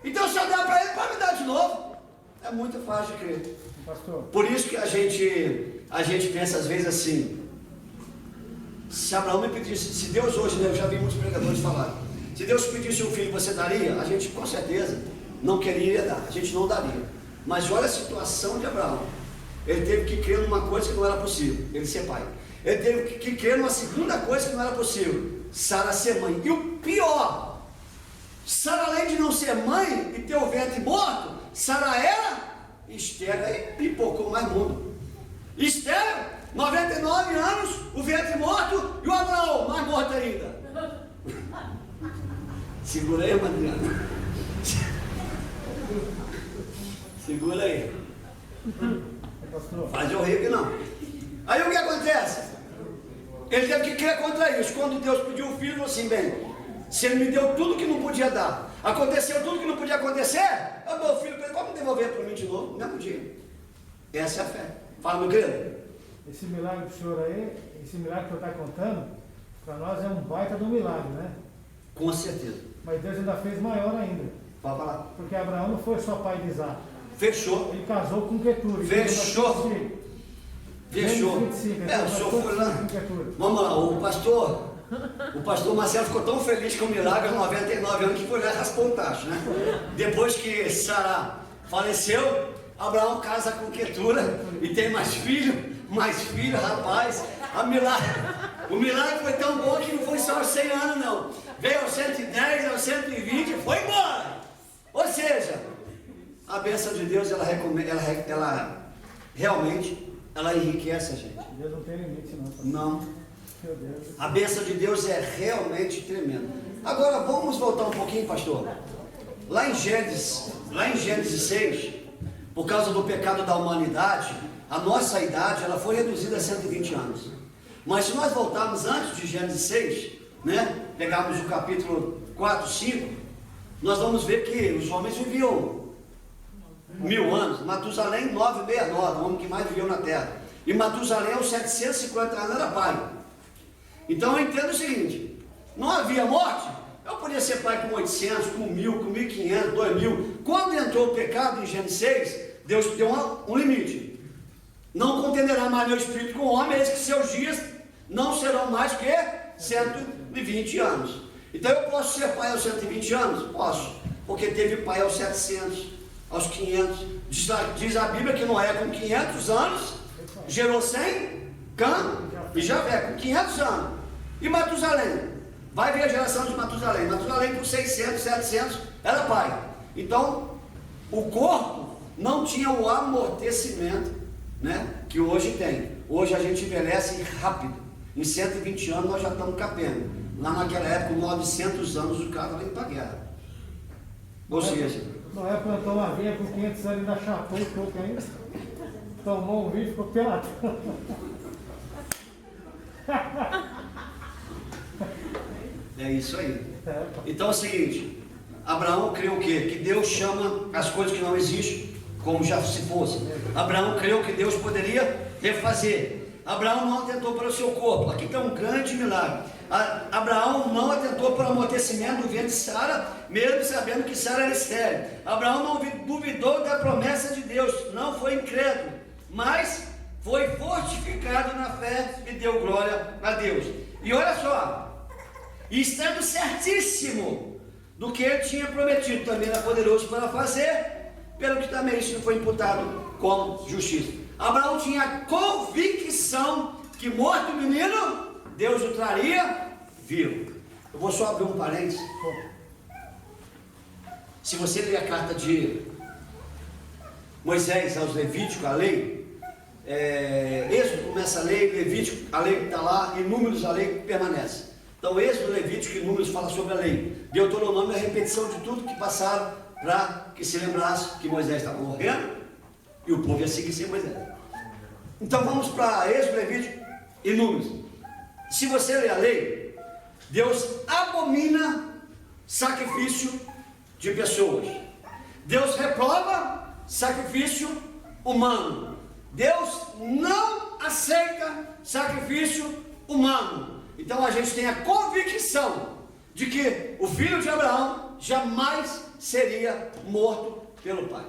Então, se eu der para ele, pode me dar de novo. É muito fácil de crer. Pastor. Por isso que a gente pensa às vezes assim, se Abraão me pedisse, se Deus hoje, né, eu já vi muitos pregadores falar, se Deus pedisse um filho, você daria? A gente com certeza não queria dar, a gente não daria. Mas olha a situação de Abraão. Ele teve que crer numa coisa que não era possível, ele ser pai. Ele teve que crer numa segunda coisa que não era possível, Sara ser mãe. E o pior, Sara, além de não ser mãe e ter o ventre morto, Sara era estéril, aí pipocou mais mundo. Estéril, 99 anos, o ventre morto e o Abraão mais morto ainda. Segura aí, Madriana. Segura aí. Faz eu rir que não. Aí o que acontece? Ele teve que crer contra isso. Quando Deus pediu o filho, falou assim, bem, se ele me deu tudo que não podia dar, aconteceu tudo que não podia acontecer, eu dou o filho para ele, como devolver para mim de novo? No mesmo dia. Essa é a fé. Fala, meu querido. Esse milagre do senhor aí, esse milagre que o senhor está contando, para nós é um baita de um milagre, né? Com certeza. Mas Deus ainda fez maior ainda. Pode falar. Porque Abraão não foi só pai de Isaac. Fechou. Ele casou com Quetura. Fechou. Fechou. O senhor foi lá. Vamos lá, o pastor Marcelo ficou tão feliz com o milagre aos 99 anos que foi lá e raspou o tacho, né? Depois que Sara faleceu, Abraão casa com Quetura e tem mais filho, rapaz. O milagre foi tão bom que não foi só aos 100 anos, não. Veio aos 110, aos 120 e foi embora. Ou seja, a bênção de Deus, ela realmente enriquece a gente. Deus não tem limite, não. Não. Meu Deus. A bênção de Deus é realmente tremenda. Agora vamos voltar um pouquinho, pastor. Lá em Gênesis 6, por causa do pecado da humanidade, a nossa idade ela foi reduzida a 120 anos. Mas se nós voltarmos antes de Gênesis 6, né, pegarmos o capítulo 4, 5, nós vamos ver que os homens viviam 1000 anos. Matusalém 969, o homem que mais viveu na terra. E Matusalém aos 750 anos era pai. Então eu entendo o seguinte, não havia morte. Eu podia ser pai com 800, com 1000, com 1500, 2000. Quando entrou o pecado em Gênesis 6, Deus deu um limite. Não contenderá mais meu espírito com o homem, eis que seus dias não serão mais que 120 anos. Então eu posso ser pai aos 120 anos? Posso, porque teve pai aos 700, aos 500. Diz a Bíblia que Noé com 500 anos gerou 100 Cã e Javé com 500 anos. E Matusalém? Vai ver a geração de Matusalém. Matusalém com 600, 700 era pai. Então o corpo não tinha o amortecimento, né, que hoje tem. Hoje a gente envelhece rápido. Em 120 anos nós já estamos capendo. Lá naquela época, 900 anos, o cara veio para a guerra. Ou seja, Noé plantou uma vinha com 500 anos e ainda chapou o coco ainda. Tomou um vinho e ficou pelado. é isso aí. Então é o seguinte, Abraão creu o quê? Que Deus chama as coisas que não existem como já se fosse. Abraão creu que Deus poderia refazer. Abraão não atentou para o seu corpo. Aqui está um grande milagre. Abraão não atentou para o amortecimento do ventre de Sara, mesmo sabendo que Sara era estéril. Abraão não duvidou da promessa de Deus, não foi incrédulo, mas foi fortificado na fé e deu glória a Deus. E olha só, e estando certíssimo do que ele tinha prometido, também era poderoso para fazer, pelo que também isso foi imputado como justiça. Abraão tinha convicção que morto o menino, Deus o traria vivo. Eu vou só abrir um parênteses. Se você ler a carta de Moisés aos Levíticos, a lei, Êxodo começa a lei, Levítico, a lei está lá, e Números, a lei permanece. Então, Êxodo, Levítico e Números fala sobre a lei. Deuteronômio é a repetição de tudo que passaram para que se lembrasse que Moisés estava morrendo e o povo ia seguir sem Moisés. Então, vamos para Êxodo, Levítico e Números. Se você ler a lei, Deus abomina sacrifício de pessoas. Deus reprova sacrifício humano. Deus não aceita sacrifício humano. Então a gente tem a convicção de que o filho de Abraão jamais seria morto pelo pai.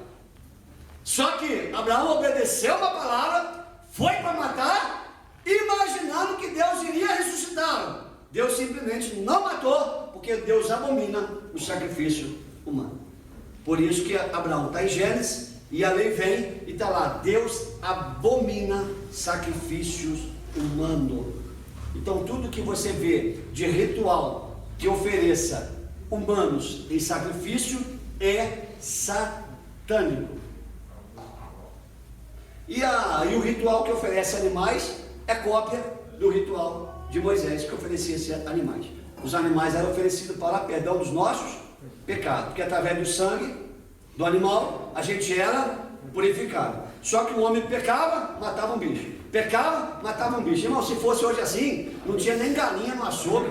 Só que Abraão obedeceu uma palavra, foi para matar, imaginando que Deus iria ressuscitá-lo. Deus simplesmente não matou, porque Deus abomina o sacrifício humano. Por isso que Abraão está em Gênesis, e a lei vem e está lá: Deus abomina sacrifícios humanos. Então tudo que você vê de ritual que ofereça humanos em sacrifício é satânico. E o ritual que oferece animais é cópia do ritual de Moisés, que oferecia esses animais. Os animais eram oferecidos para perdão dos nossos pecados, porque através do sangue do animal a gente era purificado. Só que o homem pecava, matava um bicho. Pecava, matava um bicho. Irmão, se fosse hoje assim, não tinha nem galinha no açougue,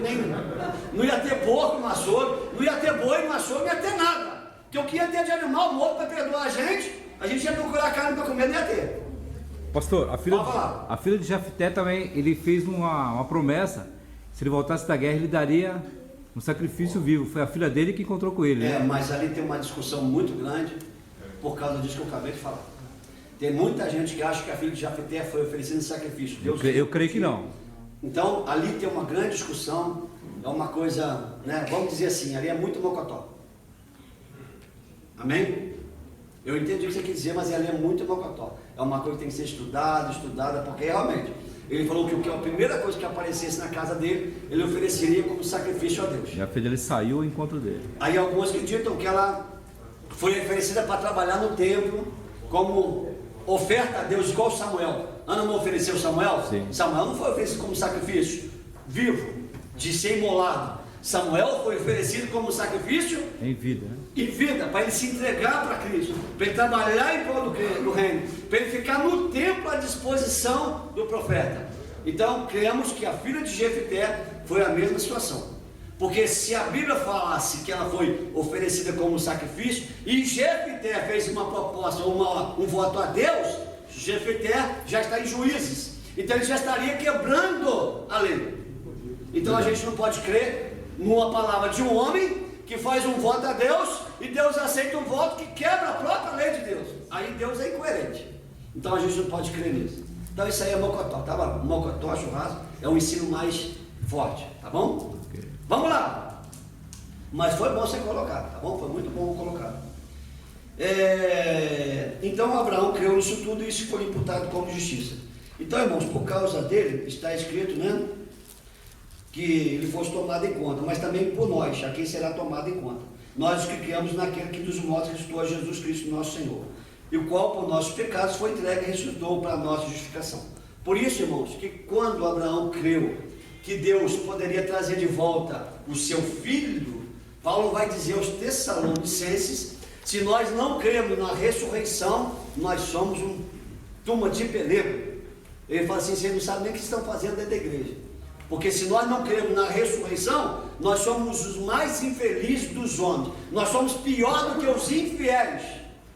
não ia ter porco no açougue, não ia ter boi no açougue, não ia ter nada. Porque o que ia ter de animal morto para perdoar a gente ia procurar carne para comer, não ia ter. Pastor, a filha de Jefté também, ele fez uma promessa: se ele voltasse da guerra, ele daria um sacrifício vivo. Foi a filha dele que encontrou com ele, né? Mas ali tem uma discussão muito grande por causa disso que eu acabei de falar. Tem muita gente que acha que a filha de Jefté foi oferecendo sacrifício. Eu creio que não. Então ali tem uma grande discussão. É uma coisa, né? Vamos dizer assim, ali é muito mocotó. Amém? Eu entendi o que você quer dizer, mas ali é muito mocotó. É uma coisa que tem que ser estudada, porque realmente ele falou que a primeira coisa que aparecesse na casa dele, ele ofereceria como sacrifício a Deus. E a filha dele saiu ao encontro dele. Aí alguns acreditam que ela foi oferecida para trabalhar no templo como oferta a Deus, igual Samuel. Ana não ofereceu Samuel? Sim. Samuel não foi oferecido como sacrifício vivo, de ser imolado. Samuel foi oferecido como sacrifício em vida, né? Em vida, para ele se entregar para Cristo, para ele trabalhar em prol do reino, para ele ficar no templo à disposição do profeta. Então, cremos que a filha de Jefté foi a mesma situação. Porque se a Bíblia falasse que ela foi oferecida como sacrifício, e Jefté fez uma proposta, um voto a Deus, Jefté já está em Juízes. Então ele já estaria quebrando a lei. Então a gente não pode crer numa palavra de um homem que faz um voto a Deus e Deus aceita um voto que quebra a própria lei de Deus. Aí Deus é incoerente. Então a gente não pode crer nisso. Então isso aí é mocotó, tá bom? Mocotó, churrasco, é um ensino mais forte, tá bom? Okay. Vamos lá. Mas foi bom você colocar, tá bom? Foi muito bom colocar. Então Abraão criou isso tudo e isso foi imputado como justiça. Então, irmãos, por causa dele, está escrito, né? Que ele fosse tomado em conta, mas também por nós, a quem será tomado em conta. Nós que criamos naquele que dos mortos ressuscitou a Jesus Cristo, nosso Senhor, e o qual por nossos pecados foi entregue e ressuscitou para a nossa justificação. Por isso, irmãos, que quando Abraão creu que Deus poderia trazer de volta o seu filho, Paulo vai dizer aos Tessalonicenses: se nós não cremos na ressurreição, nós somos um turma de pelego. Ele fala assim: vocês não sabem nem o que estão fazendo dentro da igreja. Porque se nós não cremos na ressurreição, nós somos os mais infelizes dos homens. Nós somos pior do que os infiéis.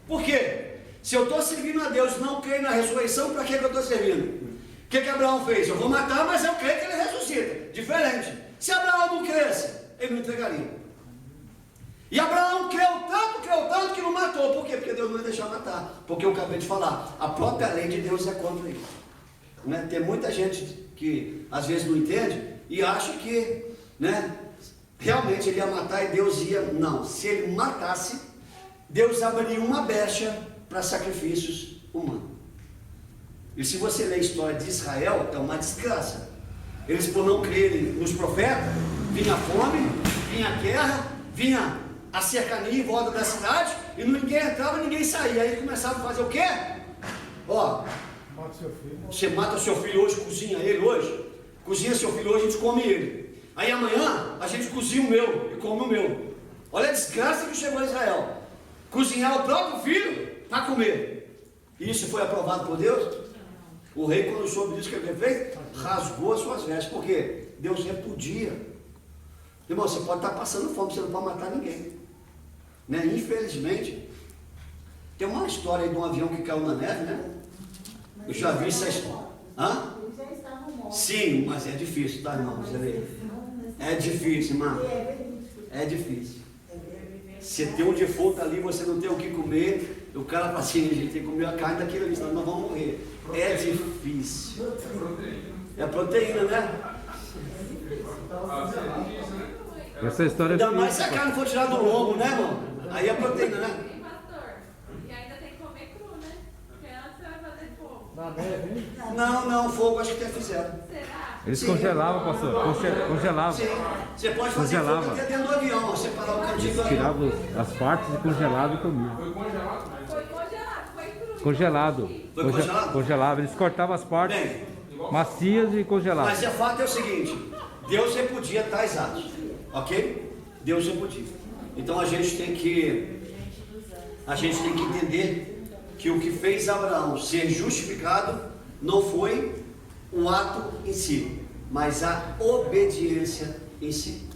Por quê? Se eu estou servindo a Deus e não creio na ressurreição, para que eu estou servindo? O que Abraão fez? Eu vou matar, mas eu creio que ele ressuscita. Diferente. Se Abraão não cresce, ele não entregaria. E Abraão creu tanto que não matou. Por quê? Porque Deus não ia deixar matar. Porque eu acabei de falar, a própria lei de Deus é contra isso. Né? Tem muita gente que às vezes não entende e acha que, né, realmente ele ia matar e Deus ia, não, se ele matasse, Deus abriria uma brecha para sacrifícios humanos. E se você ler a história de Israel, é uma desgraça. Eles, por não crerem nos profetas, vinha fome, vinha guerra, vinha a cercania em volta da cidade, e ninguém entrava, ninguém saía. Aí começavam a fazer o quê? Ó, Mata seu filho. você mata seu filho hoje, cozinha ele hoje, cozinha seu filho hoje, a gente come ele. Aí amanhã a gente cozinha o meu e come o meu. Olha a desgraça que chegou a Israel. Cozinhar o próprio filho para comer. Isso foi aprovado por Deus? O rei, quando soube disso, que ele fez, rasgou as suas vestes, porque Deus repudia. Irmão, você pode estar passando fome, você não pode matar ninguém, né? Infelizmente, tem uma história aí de um avião que caiu na neve, né? Eu já vi essa história. Hã? Sim, mas é difícil, tá, irmão? É difícil, irmão. É difícil. Você tem um defunto ali, você não tem o que comer, o cara fala assim, a gente tem que comer a carne daquilo ali, senão nós vamos morrer. É difícil. É proteína, né? Essa história Ainda é mais se a carne for tirada do lombo, né, irmão? Aí é proteína, né? Sim, pastor. E ainda tem que comer cru, né? Porque antes você vai fazer fogo. Na neve, hein? Não, fogo acho que até fizeram. Será? Eles Sim. congelavam, pastor. Congelavam. Sim, você pode fazer Congelava. fogo até dentro do avião, separar o cantinho do avião. Tiravam as partes e congelavam e comiam. Foi congelado, foi cru. Congelado. Foi congelado? Congelava. Eles cortavam as partes Bem, macias e congelavam. mas o fato é o seguinte, Deus repudia tais atos, ok? Deus repudia. Então a gente tem que entender que o que fez Abraão ser justificado não foi o ato em si, mas a obediência em si.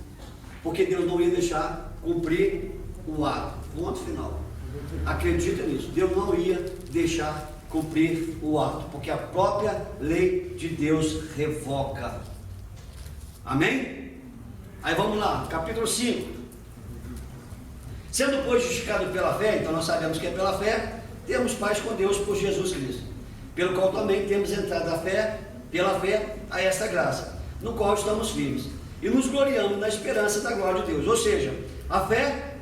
Porque Deus não ia deixar cumprir o ato. Ponto final. Acredita nisso. Deus não ia deixar cumprir o ato, porque a própria lei de Deus revoga. Amém? Aí vamos lá, capítulo 5. Sendo, pois, justificado pela fé, então nós sabemos que é pela fé, temos paz com Deus por Jesus Cristo, pelo qual também temos entrado pela fé, a esta graça, no qual estamos firmes, e nos gloriamos na esperança da glória de Deus. Ou seja, a fé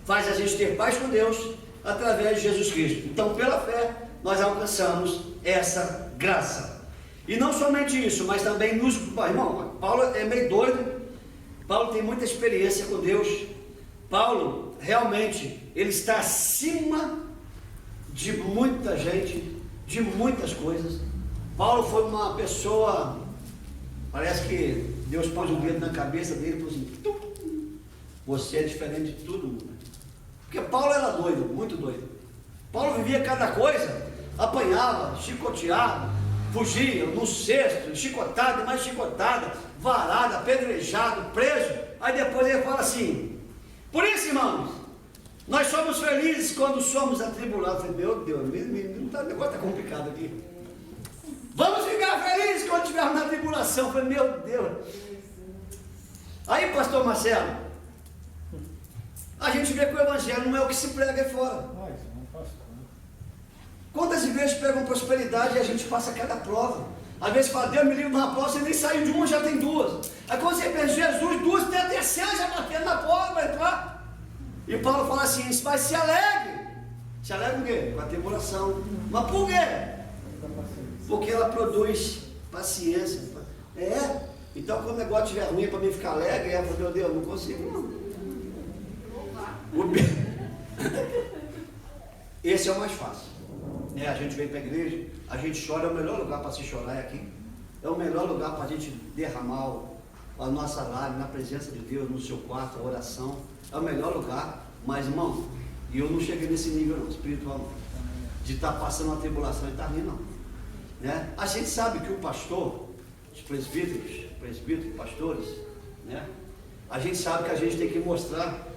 faz a gente ter paz com Deus através de Jesus Cristo. Então, pela fé, nós alcançamos essa graça. E não somente isso, mas também nos... Irmão, Paulo é meio doido, Paulo tem muita experiência com Deus. Paulo, realmente, ele está acima de muita gente, de muitas coisas. Paulo foi uma pessoa, parece que Deus pôs um dedo na cabeça dele e falou assim, tum, você é diferente de todo mundo. Porque Paulo era doido, muito doido. Paulo vivia cada coisa, apanhava, chicoteava, fugia, no cesto, chicotado, mais chicotada, varada, apedrejado, preso. Aí depois ele fala assim, por isso, irmãos, nós somos felizes quando somos atribulados. Eu falei, meu Deus, o negócio está complicado aqui. Vamos ficar felizes quando estivermos na tribulação. Eu falei, meu Deus. Aí, pastor Marcelo, a gente vê que o evangelho não é o que se prega aí fora. Mas, não faço conta. Quantas igrejas pregam prosperidade e a gente passa cada prova? Às vezes fala, Deus me livre de uma prova, você nem saiu de uma, já tem duas. Aí quando você pensa, Jesus, duas, tem a terceira já batendo na porta para entrar. E Paulo fala assim, mas se alegre. Se alegre com o quê? Com a tribulação. Mas por quê? Porque ela produz paciência. É? Então quando o negócio estiver ruim para mim ficar alegre, eu falo, meu Deus, não consigo não. Esse é o mais fácil. A gente vem para a igreja, a gente chora, é o melhor lugar para se chorar é aqui. É o melhor lugar para a gente derramar a nossa lágrima na presença de Deus, no seu quarto, a oração. É o melhor lugar. Mas, irmão, eu não cheguei nesse nível não, espiritual não. De estar passando uma tribulação e estar rindo, não. Né? A gente sabe que o pastor, os presbíteros, pastores, né? A gente sabe que a gente tem que mostrar,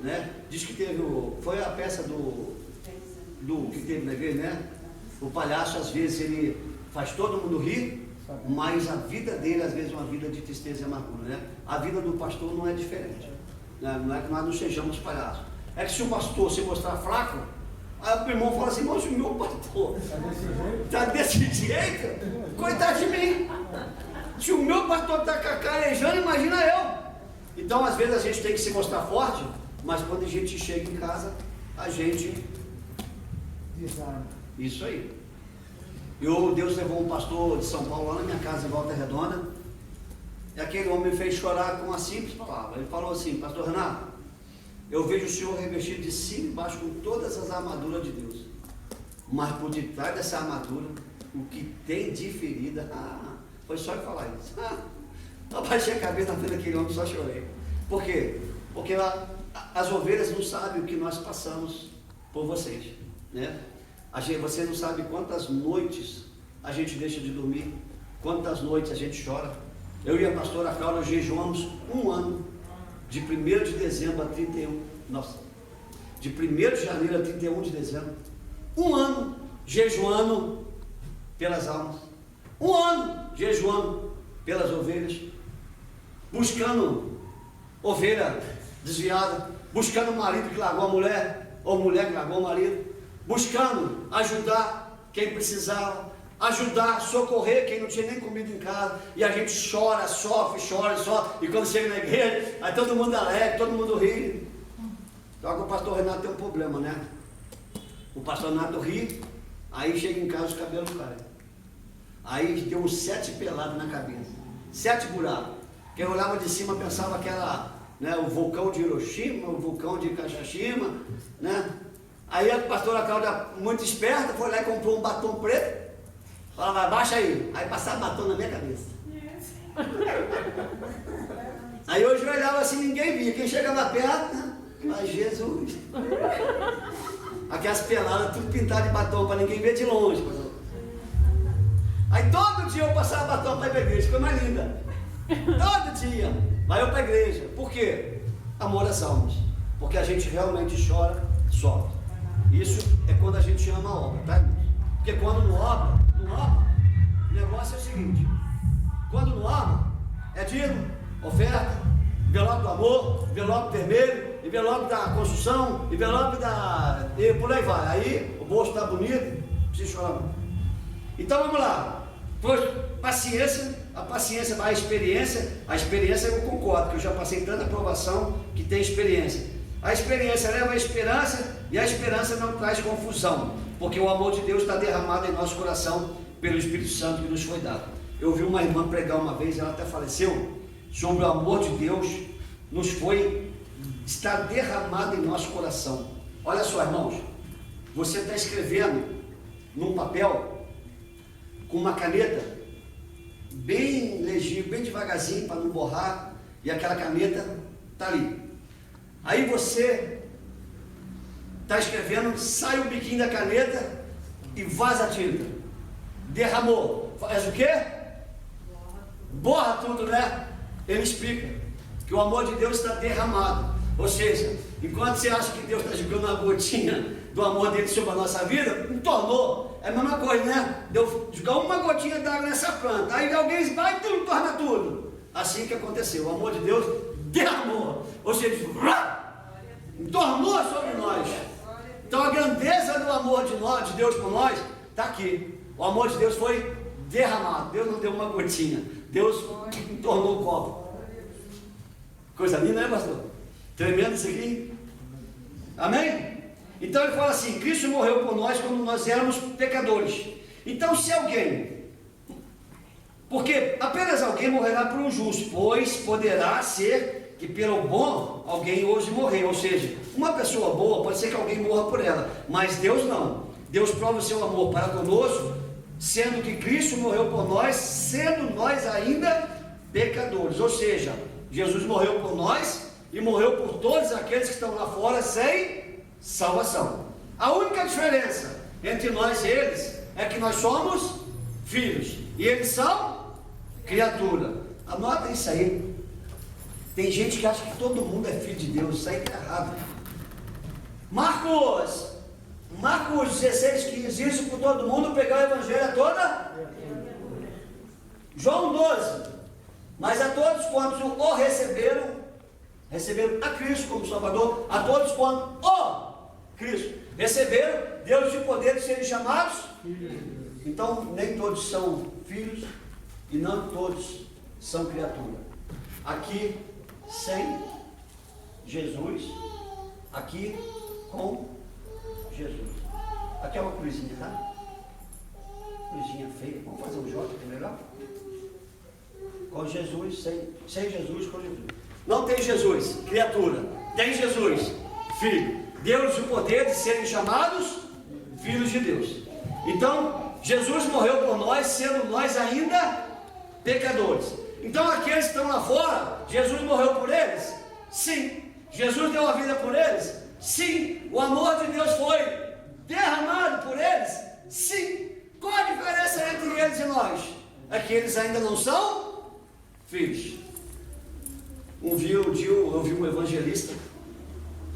né? Diz que teve, foi a peça do que teve na igreja, né? O palhaço, às vezes, ele faz todo mundo rir, mas a vida dele, às vezes, é uma vida de tristeza e amargura, né? A vida do pastor não é diferente, né? Não é que nós não sejamos palhaços. É que se o pastor se mostrar fraco, aí o irmão fala assim, mas o meu pastor está desse jeito, coitado de mim. Se o meu pastor está cacarejando, imagina eu. Então, às vezes a gente tem que se mostrar forte, mas quando a gente chega em casa, a gente... Desarma. Isso aí. Deus levou um pastor de São Paulo lá na minha casa, em Volta Redonda, e aquele homem me fez chorar com uma simples palavra. Ele falou assim: pastor Renato, eu vejo o senhor revestido de cima e embaixo com todas as armaduras de Deus, mas por detrás dessa armadura, o que tem de ferida, foi só eu falar isso. Eu baixei a cabeça na frente daquele homem e só chorei. Por quê? Porque as ovelhas não sabem o que nós passamos por vocês, né? Vocês não sabem quantas noites a gente deixa de dormir, quantas noites a gente chora. Eu e a pastora Cláudia jejuamos um ano, de 1º de dezembro a 31, de 1º de janeiro a 31 de dezembro, um ano jejuando pelas almas, um ano jejuando pelas ovelhas, buscando ovelha desviada, buscando o marido que largou a mulher, ou mulher que largou o marido, buscando ajudar quem precisava, ajudar, socorrer quem não tinha nem comida em casa, e a gente chora, sofre, e quando chega na igreja, aí todo mundo alegre, todo mundo ri. Só que o pastor Renato tem um problema, né? O pastor Renato ri, aí chega em casa os cabelos caem. Aí deu uns 7 pelados na cabeça, 7 buracos. Quem olhava de cima pensava que era, né, o vulcão de Hiroshima, o vulcão de Kashima, né? Aí a pastora Cláudia, muito esperta, foi lá e comprou um batom preto. Falava: abaixa aí. Aí passava batom na minha cabeça. Aí eu olhava assim, ninguém via. Quem chegava perto, mas Jesus. Aquelas peladas, tudo pintado de batom, para ninguém ver de longe. Aí todo dia eu passava batom para a igreja, ficou mais linda. Todo dia. Vai eu para a igreja. Por quê? Amor às almas. Porque a gente realmente chora, sofre. Isso é quando a gente ama a obra, tá, irmãos? Porque quando não ama, o negócio é o seguinte: quando não ama, é dízimo, oferta, envelope do amor, envelope vermelho, envelope da construção, envelope da... e por aí vai. Aí o bolso está bonito, não precisa chorar não. Então vamos lá. Paciência, a paciência vai à experiência. A experiência eu concordo, que eu já passei tanta aprovação que tem experiência. A experiência leva à esperança, e a esperança não traz confusão, porque o amor de Deus está derramado em nosso coração pelo Espírito Santo que nos foi dado. Eu ouvi uma irmã pregar uma vez, ela até faleceu, sobre o amor de Deus está derramado em nosso coração. Olha só, irmãos, você está escrevendo num papel com uma caneta bem legível, bem devagarzinho para não borrar, e aquela caneta está ali. Aí você está escrevendo, sai o biquinho da caneta e vaza a tinta. Derramou. Faz o quê? Borra tudo, né? Ele explica que o amor de Deus está derramado. Ou seja, enquanto você acha que Deus está jogando uma gotinha do amor dele sobre a nossa vida, entornou. É a mesma coisa, né? Deu jogar uma gotinha d'água nessa planta, aí alguém vai e tudo torna tudo. Assim que aconteceu. O amor de Deus derramou. Ou seja, tornou sobre nós. Então a grandeza do amor de Deus por nós está aqui. O amor de Deus foi derramado. Deus não deu uma gotinha, Deus tornou o copo. Coisa linda, né, pastor? Tremendo isso aqui. Amém? Então ele fala assim: Cristo morreu por nós quando nós éramos pecadores. Então se alguém, porque apenas alguém morrerá por um justo, pois poderá ser que pelo bom alguém hoje morreu. Ou seja, uma pessoa boa, pode ser que alguém morra por ela, mas Deus não. Deus prova o seu amor para conosco, sendo que Cristo morreu por nós, sendo nós ainda pecadores. Ou seja, Jesus morreu por nós e morreu por todos aqueles que estão lá fora sem salvação. A única diferença entre nós e eles é que nós somos filhos e eles são criatura. Anota isso aí. Tem gente que acha que todo mundo é filho de Deus. Isso aí está errado. Marcos 16:15. Isso por todo mundo, pegar o evangelho a toda. João 12. Mas a todos quantos o receberam a Cristo como Salvador. A todos quantos o Cristo receberam, deu-lhes o poder de serem chamados. Então nem todos são filhos e não todos são criaturas. Aqui sem Jesus, aqui com Jesus. Aqui é uma cruzinha, tá? Cruzinha feia. Vamos fazer um J, que é melhor? Com Jesus, sem Jesus, com Jesus. Não tem Jesus, criatura. Tem Jesus, filho. Deu-lhes o poder de serem chamados filhos de Deus. Então, Jesus morreu por nós, sendo nós ainda pecadores. Então, aqueles que estão lá fora, Jesus morreu por eles? Sim. Jesus deu a vida por eles? Sim. O amor de Deus foi derramado por eles? Sim. Qual a diferença entre eles e nós? É que eles ainda não são filhos. Eu vi um evangelista,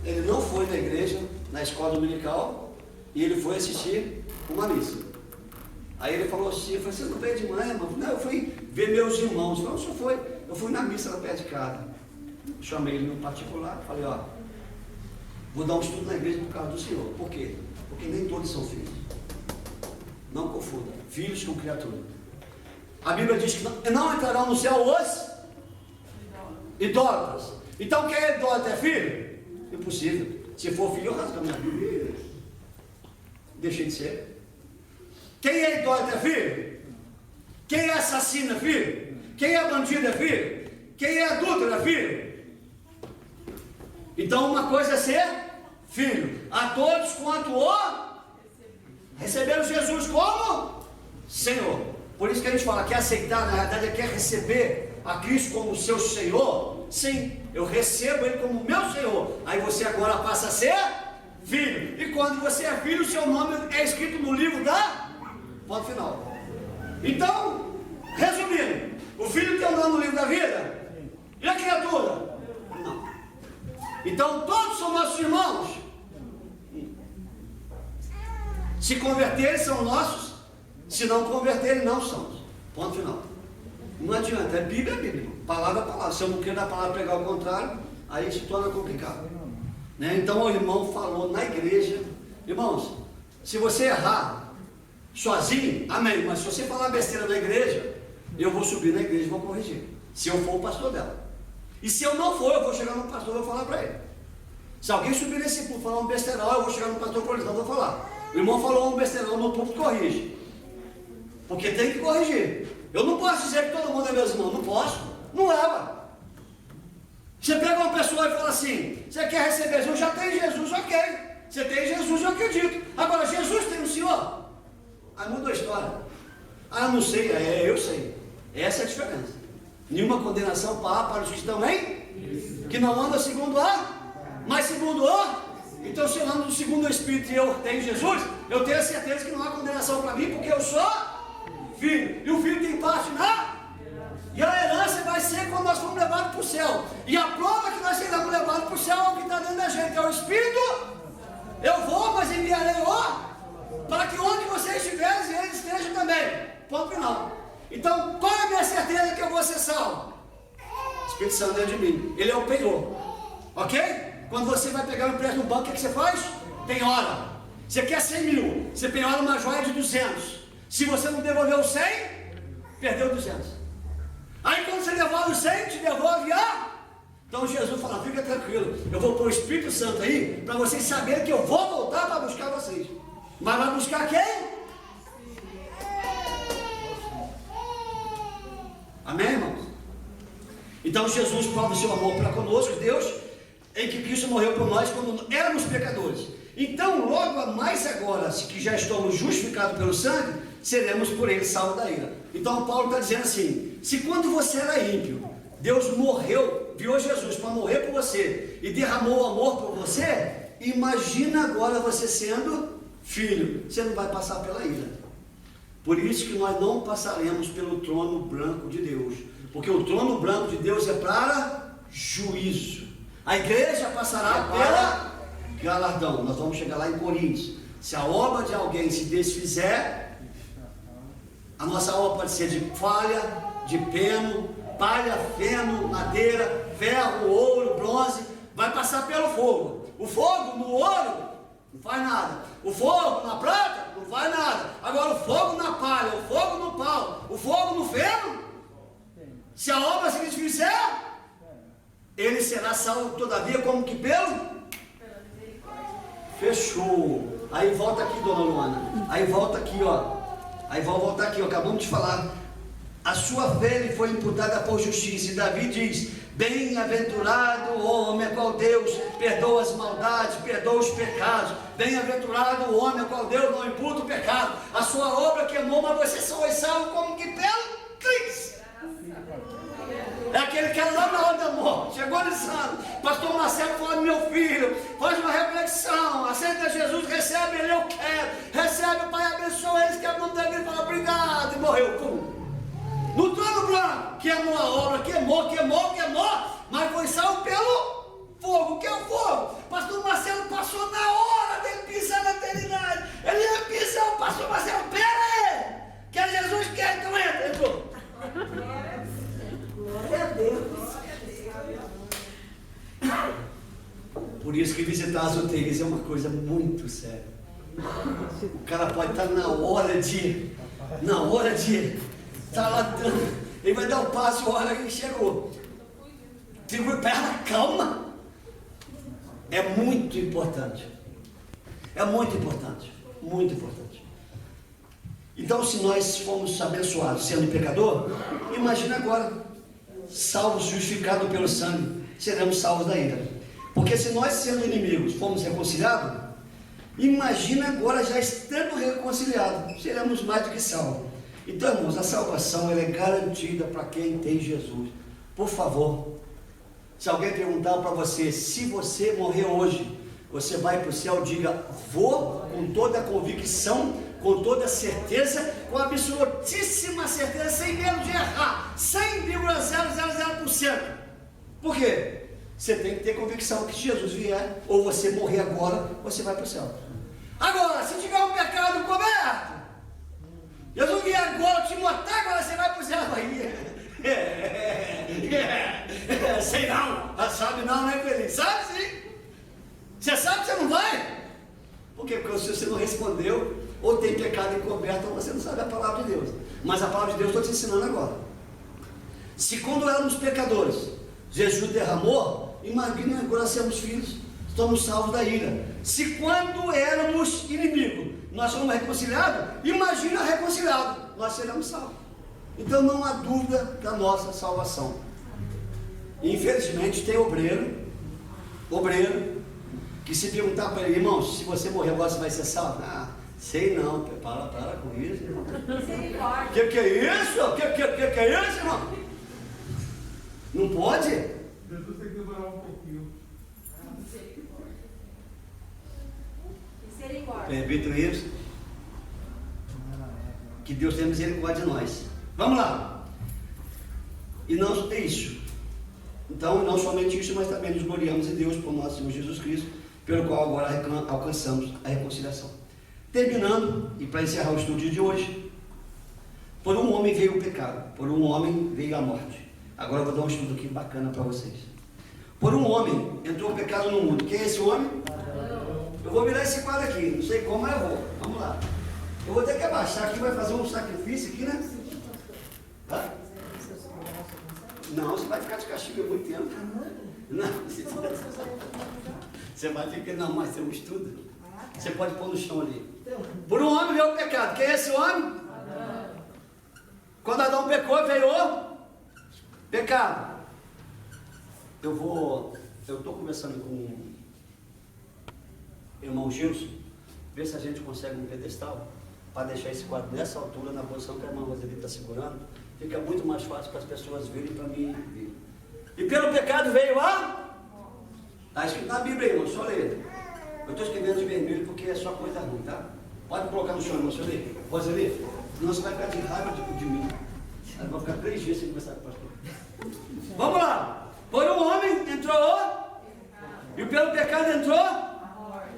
ele não foi na igreja, na escola dominical, e ele foi assistir uma missa. Aí ele falou assim, eu falei, você não veio de manhã, irmão? Não, eu fui ver meus irmãos. Eu falei, o senhor foi? Eu fui na missa lá perto de casa. Chamei ele no particular, falei, ó, vou dar um estudo na igreja por causa do senhor. Por quê? Porque nem todos são filhos. Não confunda, filhos com criatura. A Bíblia diz que não entrarão no céu os idólatras. Então quem é idólatra é filho? Impossível. Se for filho, eu rasgo a minha Bíblia. Deixei de ser. Quem é idólatra é filho? Quem é assassino é filho? Quem é bandido é filho? Quem é adúltero é filho? Então uma coisa é ser filho. A todos quanto o receberam Jesus como Senhor. Por isso que a gente fala que aceitar, na verdade, é quer receber a Cristo como seu Senhor. Sim, eu recebo Ele como meu Senhor. Aí você agora passa a ser filho. E quando você é filho, o seu nome é escrito no livro da... Ponto final. Então, resumindo, o filho tem o nome no livro da vida? E a criatura? Não. Então, todos são nossos irmãos. Se converterem, são nossos. Se não converterem, não são. Ponto final. Não adianta, é Bíblia, é Bíblia. Palavra é palavra. Se eu não quero da palavra pregar o contrário, aí se torna complicado. Né? Então o irmão falou na igreja. Irmãos, se você errar sozinho, amém. Mas se você falar besteira na igreja, eu vou subir na igreja e vou corrigir. Se eu for o pastor dela. E se eu não for, eu vou chegar no pastor e vou falar para ele. Se alguém subir nesse púlpito falar um besteirão, eu vou chegar no pastor e vou falar. O irmão falou um besteirão no púlpito, corrige. Porque tem que corrigir. Eu não posso dizer que todo mundo é meu irmão. Não posso. Não é, ué. Você pega uma pessoa e fala assim, você quer receber Jesus? Já tem Jesus, ok. Você tem Jesus, eu acredito. Agora, Jesus tem o Senhor? Aí muda a história. Ah, não sei. Eu sei. Essa é a diferença. Nenhuma condenação para os que estão em, que não andam segundo a, mas segundo o. Então, se eu ando segundo o Espírito e eu tenho Jesus, eu tenho a certeza que não há condenação para mim, porque eu sou filho. E o filho tem parte na. E a herança vai ser quando nós formos levados para o céu. E a prova que nós seremos levados para o céu é o que está dentro da gente, é o Espírito. Eu vou, mas enviarei o, para que onde você estiver, ele esteja também. Ponto final. Então, qual é a minha certeza que eu vou ser salvo? O Espírito Santo dentro de mim. Ele é o penhor. Ok? Quando você vai pegar um empréstimo no banco, o que você faz? Penhora. Você quer 100 mil, você penhora uma joia de 200. Se você não devolver os 100, perdeu 200. Aí quando você devolve os 100, te devolve a... Então Jesus fala, fica tranquilo, eu vou pôr o Espírito Santo aí, para vocês saberem que eu vou voltar para buscar vocês. Mas vai buscar quem? Amém, irmãos? Então Jesus prova o seu amor para conosco, Deus, em que Cristo morreu por nós quando éramos pecadores. Então, logo mais agora, se que já estamos justificados pelo sangue, seremos por ele salvos da ira. Então Paulo está dizendo assim, se quando você era ímpio, Deus morreu, enviou Jesus para morrer por você e derramou amor por você, imagina agora você sendo filho, você não vai passar pela ira. Por isso que nós não passaremos pelo trono branco de Deus, porque o trono branco de Deus é para juízo. A igreja passará pela galardão. Nós vamos chegar lá em Coríntios. Se a obra de alguém se desfizer, a nossa obra pode ser de palha, de peno, palha, feno, madeira, ferro, ouro, bronze, vai passar pelo fogo. O fogo no ouro não faz nada. O fogo na prata não faz nada. Agora o fogo na palha, o fogo no pau, o fogo no feno, se a obra se desfizer, ele será salvo todavia como que pelo? Fechou. Aí volta aqui, dona Luana. Aí volta aqui, ó. Aí vamos voltar aqui, ó. Acabamos de falar. A sua fé lhe foi imputada por justiça. E Davi diz: bem-aventurado o homem a qual Deus perdoa as maldades, perdoa os pecados. Bem-aventurado o homem a qual Deus não imputa o pecado. A sua obra queimou, mas você só foi salvo como que pelo Cristo. É aquele que era lá na hora da morte, chegou avisando. Pastor Marcelo falou: meu filho, faz uma reflexão, aceita Jesus, recebe ele, eu quero. Recebe, Pai, abençoa eles, que a mão dele fala obrigado, e morreu. Pum. No trono branco, queimou a obra, queimou, mas foi salvo pelo fogo. O que é o fogo? Pastor Marcelo passou na hora dele pisar na eternidade. Ele ia pisar, o pastor Marcelo, pera aí, que é Jesus que quer, então entra, entrou. Glória a Deus. Por isso que visitar as UTIs é uma coisa muito séria. O cara pode estar na hora de estar lá dando, ele vai dar o passo, a hora que ele chegou. Segura, perna, calma. É muito importante. É muito importante. Muito importante. Então, se nós fomos abençoados sendo pecador, imagina agora, salvos, justificados pelo sangue, seremos salvos da ira. Porque se nós, sendo inimigos, fomos reconciliados, imagina agora, já estando reconciliados, seremos mais do que salvos. Então, irmãos, a salvação ela é garantida para quem tem Jesus. Por favor, se alguém perguntar para você, se você morrer hoje, você vai para o céu, diga: vou, com toda a convicção, com toda a certeza, com absolutíssima certeza, sem medo de errar, 100,000%. Por quê? Você tem que ter convicção que se Jesus vier, ou você morrer agora, você vai para o céu. Agora, se tiver um pecado coberto, Jesus vier agora te matar, agora você vai para o céu. Sei não, sabe não, né, feliz? Sabe sim. Você sabe que você não vai? Por quê? Porque se você não respondeu, ou tem pecado encoberto, ou você não sabe a palavra de Deus. Mas a palavra de Deus estou te ensinando agora. Se quando éramos pecadores, Jesus derramou, imagina agora sermos filhos, estamos salvos da ira. Se quando éramos inimigos, nós somos reconciliados, imagina reconciliados, nós seremos salvos. Então não há dúvida da nossa salvação. Infelizmente tem obreiro, que se perguntar para ele: irmão, se você morrer agora você vai ser salvo? Ah, sei não, para com isso, irmão. Que é isso? Que é isso, irmão? Não pode? Jesus tem que demorar um pouquinho. Repito isso. Que Deus tenha misericórdia de nós. Vamos lá. E não é isso. Então, não somente isso, mas também nos gloriamos em Deus por nosso Senhor Jesus Cristo, pelo qual agora alcançamos a reconciliação. Terminando, e para encerrar o estudo de hoje, por um homem veio o pecado, por um homem veio a morte. Agora eu vou dar um estudo aqui bacana para vocês. Por um homem entrou o pecado no mundo. Quem é esse homem? Eu vou virar esse quadro aqui, não sei como, mas eu vou. Vamos lá. Eu vou ter que abaixar aqui, vai fazer um sacrifício aqui, né? Tá? Não, você vai ficar de castigo há muito tempo. Não, você vai ficar, não, mas tem um estudo. Você pode pôr no chão ali. Por um homem veio o pecado. Quem é esse homem? Quando Adão pecou, veio o pecado. Eu estou conversando com o irmão Gilson, ver se a gente consegue um pedestal para deixar esse quadro nessa altura, na posição que a irmã Roseli está segurando. Fica muito mais fácil para as pessoas verem, para mim ver. E pelo pecado veio a... Está escrito na Bíblia aí, irmão, só ler. Eu estou escrevendo de vermelho porque é só coisa ruim, tá? Pode colocar no chão, irmão, Roseli. Senão você vai ficar de raiva de mim. Aí vai ficar 3 dias sem conversar com o pastor. Vamos lá. Por um homem entrou, e pelo pecado entrou,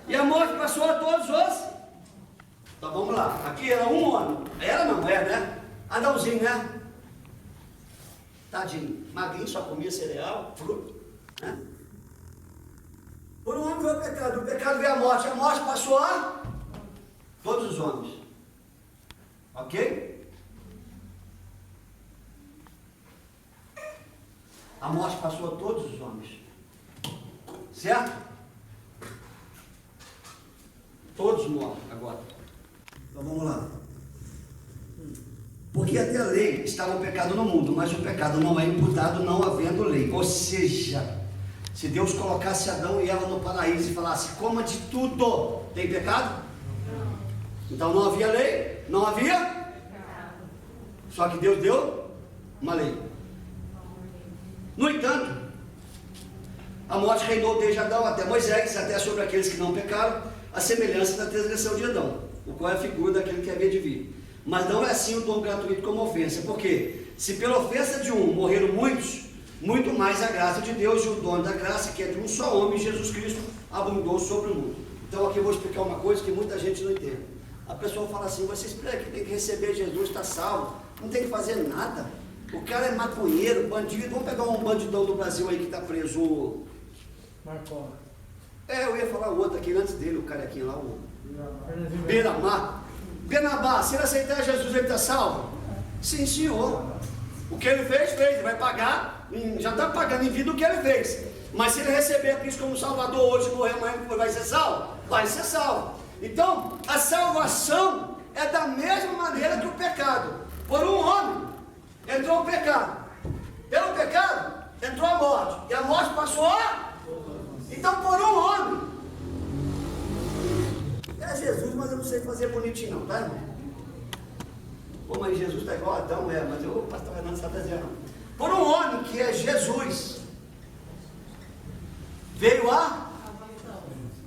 e a morte passou a todos os. Então vamos lá. Aqui era um homem. Era não é, né? Adãozinho, né? Tadinho. Magrinho, só comia cereal, fruto. Né? Por um homem veio o pecado. O pecado veio a morte passou a todos os homens. Ok? A morte passou a todos os homens. Certo? Todos morrem agora. Então vamos lá. Porque até a lei estava o pecado no mundo, mas o pecado não é imputado não havendo lei. Ou seja, se Deus colocasse Adão e Eva no paraíso e falasse, coma de tudo, tem pecado? Então não havia lei, não havia? Só que Deus deu uma lei. No entanto, a morte reinou desde Adão até Moisés, até sobre aqueles que não pecaram, a semelhança da transgressão de Adão, o qual é a figura daquele que havia de vir. Mas não é assim o dom gratuito como ofensa, porque se pela ofensa de um morreram muitos, muito mais a graça de Deus e o dom da graça, que é de um só homem, Jesus Cristo, abundou sobre o mundo. Então aqui eu vou explicar uma coisa que muita gente não entende. A pessoa fala assim, você explica que tem que receber Jesus, está salvo, não tem que fazer nada. O cara é maconheiro, bandido. Vamos pegar um bandidão do Brasil aí que está preso. Marcos. Eu ia falar o outro aqui antes dele, o carequinho lá, o Benamar. Benamar, se ele aceitar Jesus, ele está salvo? Sim, senhor. O que ele fez, ele vai pagar, já está pagando em vida o que ele fez. Mas se ele receber a Cristo como Salvador hoje, morrer amanhã, vai ser salvo? Vai ser salvo. Então, a salvação é da mesma maneira que o pecado. Por um homem, entrou o pecado. Pelo pecado, entrou a morte. E a morte passou a... Então, por um homem. É Jesus, mas eu não sei fazer bonitinho não, tá, irmão? Pô, mas Jesus está igual a Adão, mas o pastor Renan está dizendo. Por um homem que é Jesus, veio a...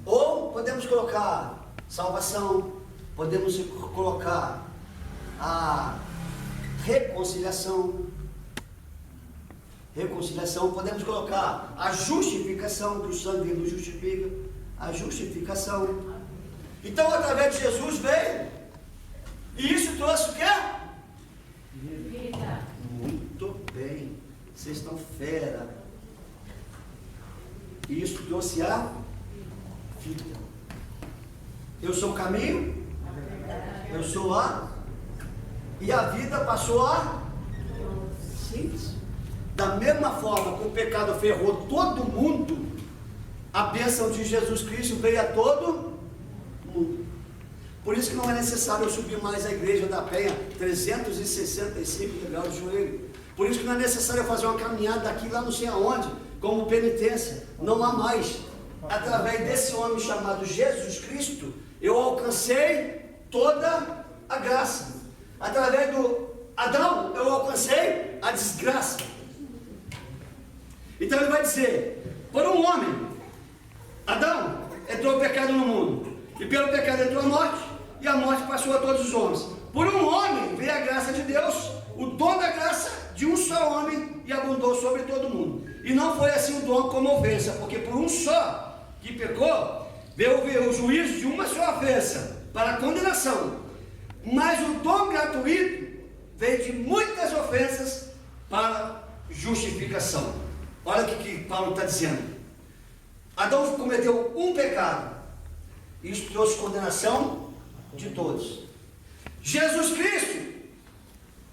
Ou podemos colocar salvação, podemos colocar a reconciliação, podemos colocar a justificação, que o sangue nos justifica, a justificação. Então, através de Jesus veio, e isso trouxe o quê? Vida. Muito bem, vocês estão fera. E isso trouxe a vida. Eu sou o caminho, eu sou a... E a vida passou a... Simples. Da mesma forma que o pecado ferrou todo mundo, a bênção de Jesus Cristo veio a todo mundo. Por isso que não é necessário eu subir mais a igreja da Penha, 365 degraus de joelho. Por isso que não é necessário eu fazer uma caminhada daqui lá não sei aonde, como penitência. Não há mais. Através desse homem chamado Jesus Cristo, eu alcancei toda a graça. Através do Adão, eu alcancei a desgraça. Então ele vai dizer, por um homem, Adão, entrou o pecado no mundo, e pelo pecado entrou a morte, e a morte passou a todos os homens. Por um homem veio a graça de Deus, o dom da graça de um só homem, e abundou sobre todo mundo. E não foi assim o dom como ofensa, porque por um só que pecou, veio o juízo de uma só ofensa, para a condenação. Mas o dom gratuito veio de muitas ofensas para justificação. Olha o que Paulo está dizendo. Adão cometeu um pecado. Isso trouxe condenação de todos. Jesus Cristo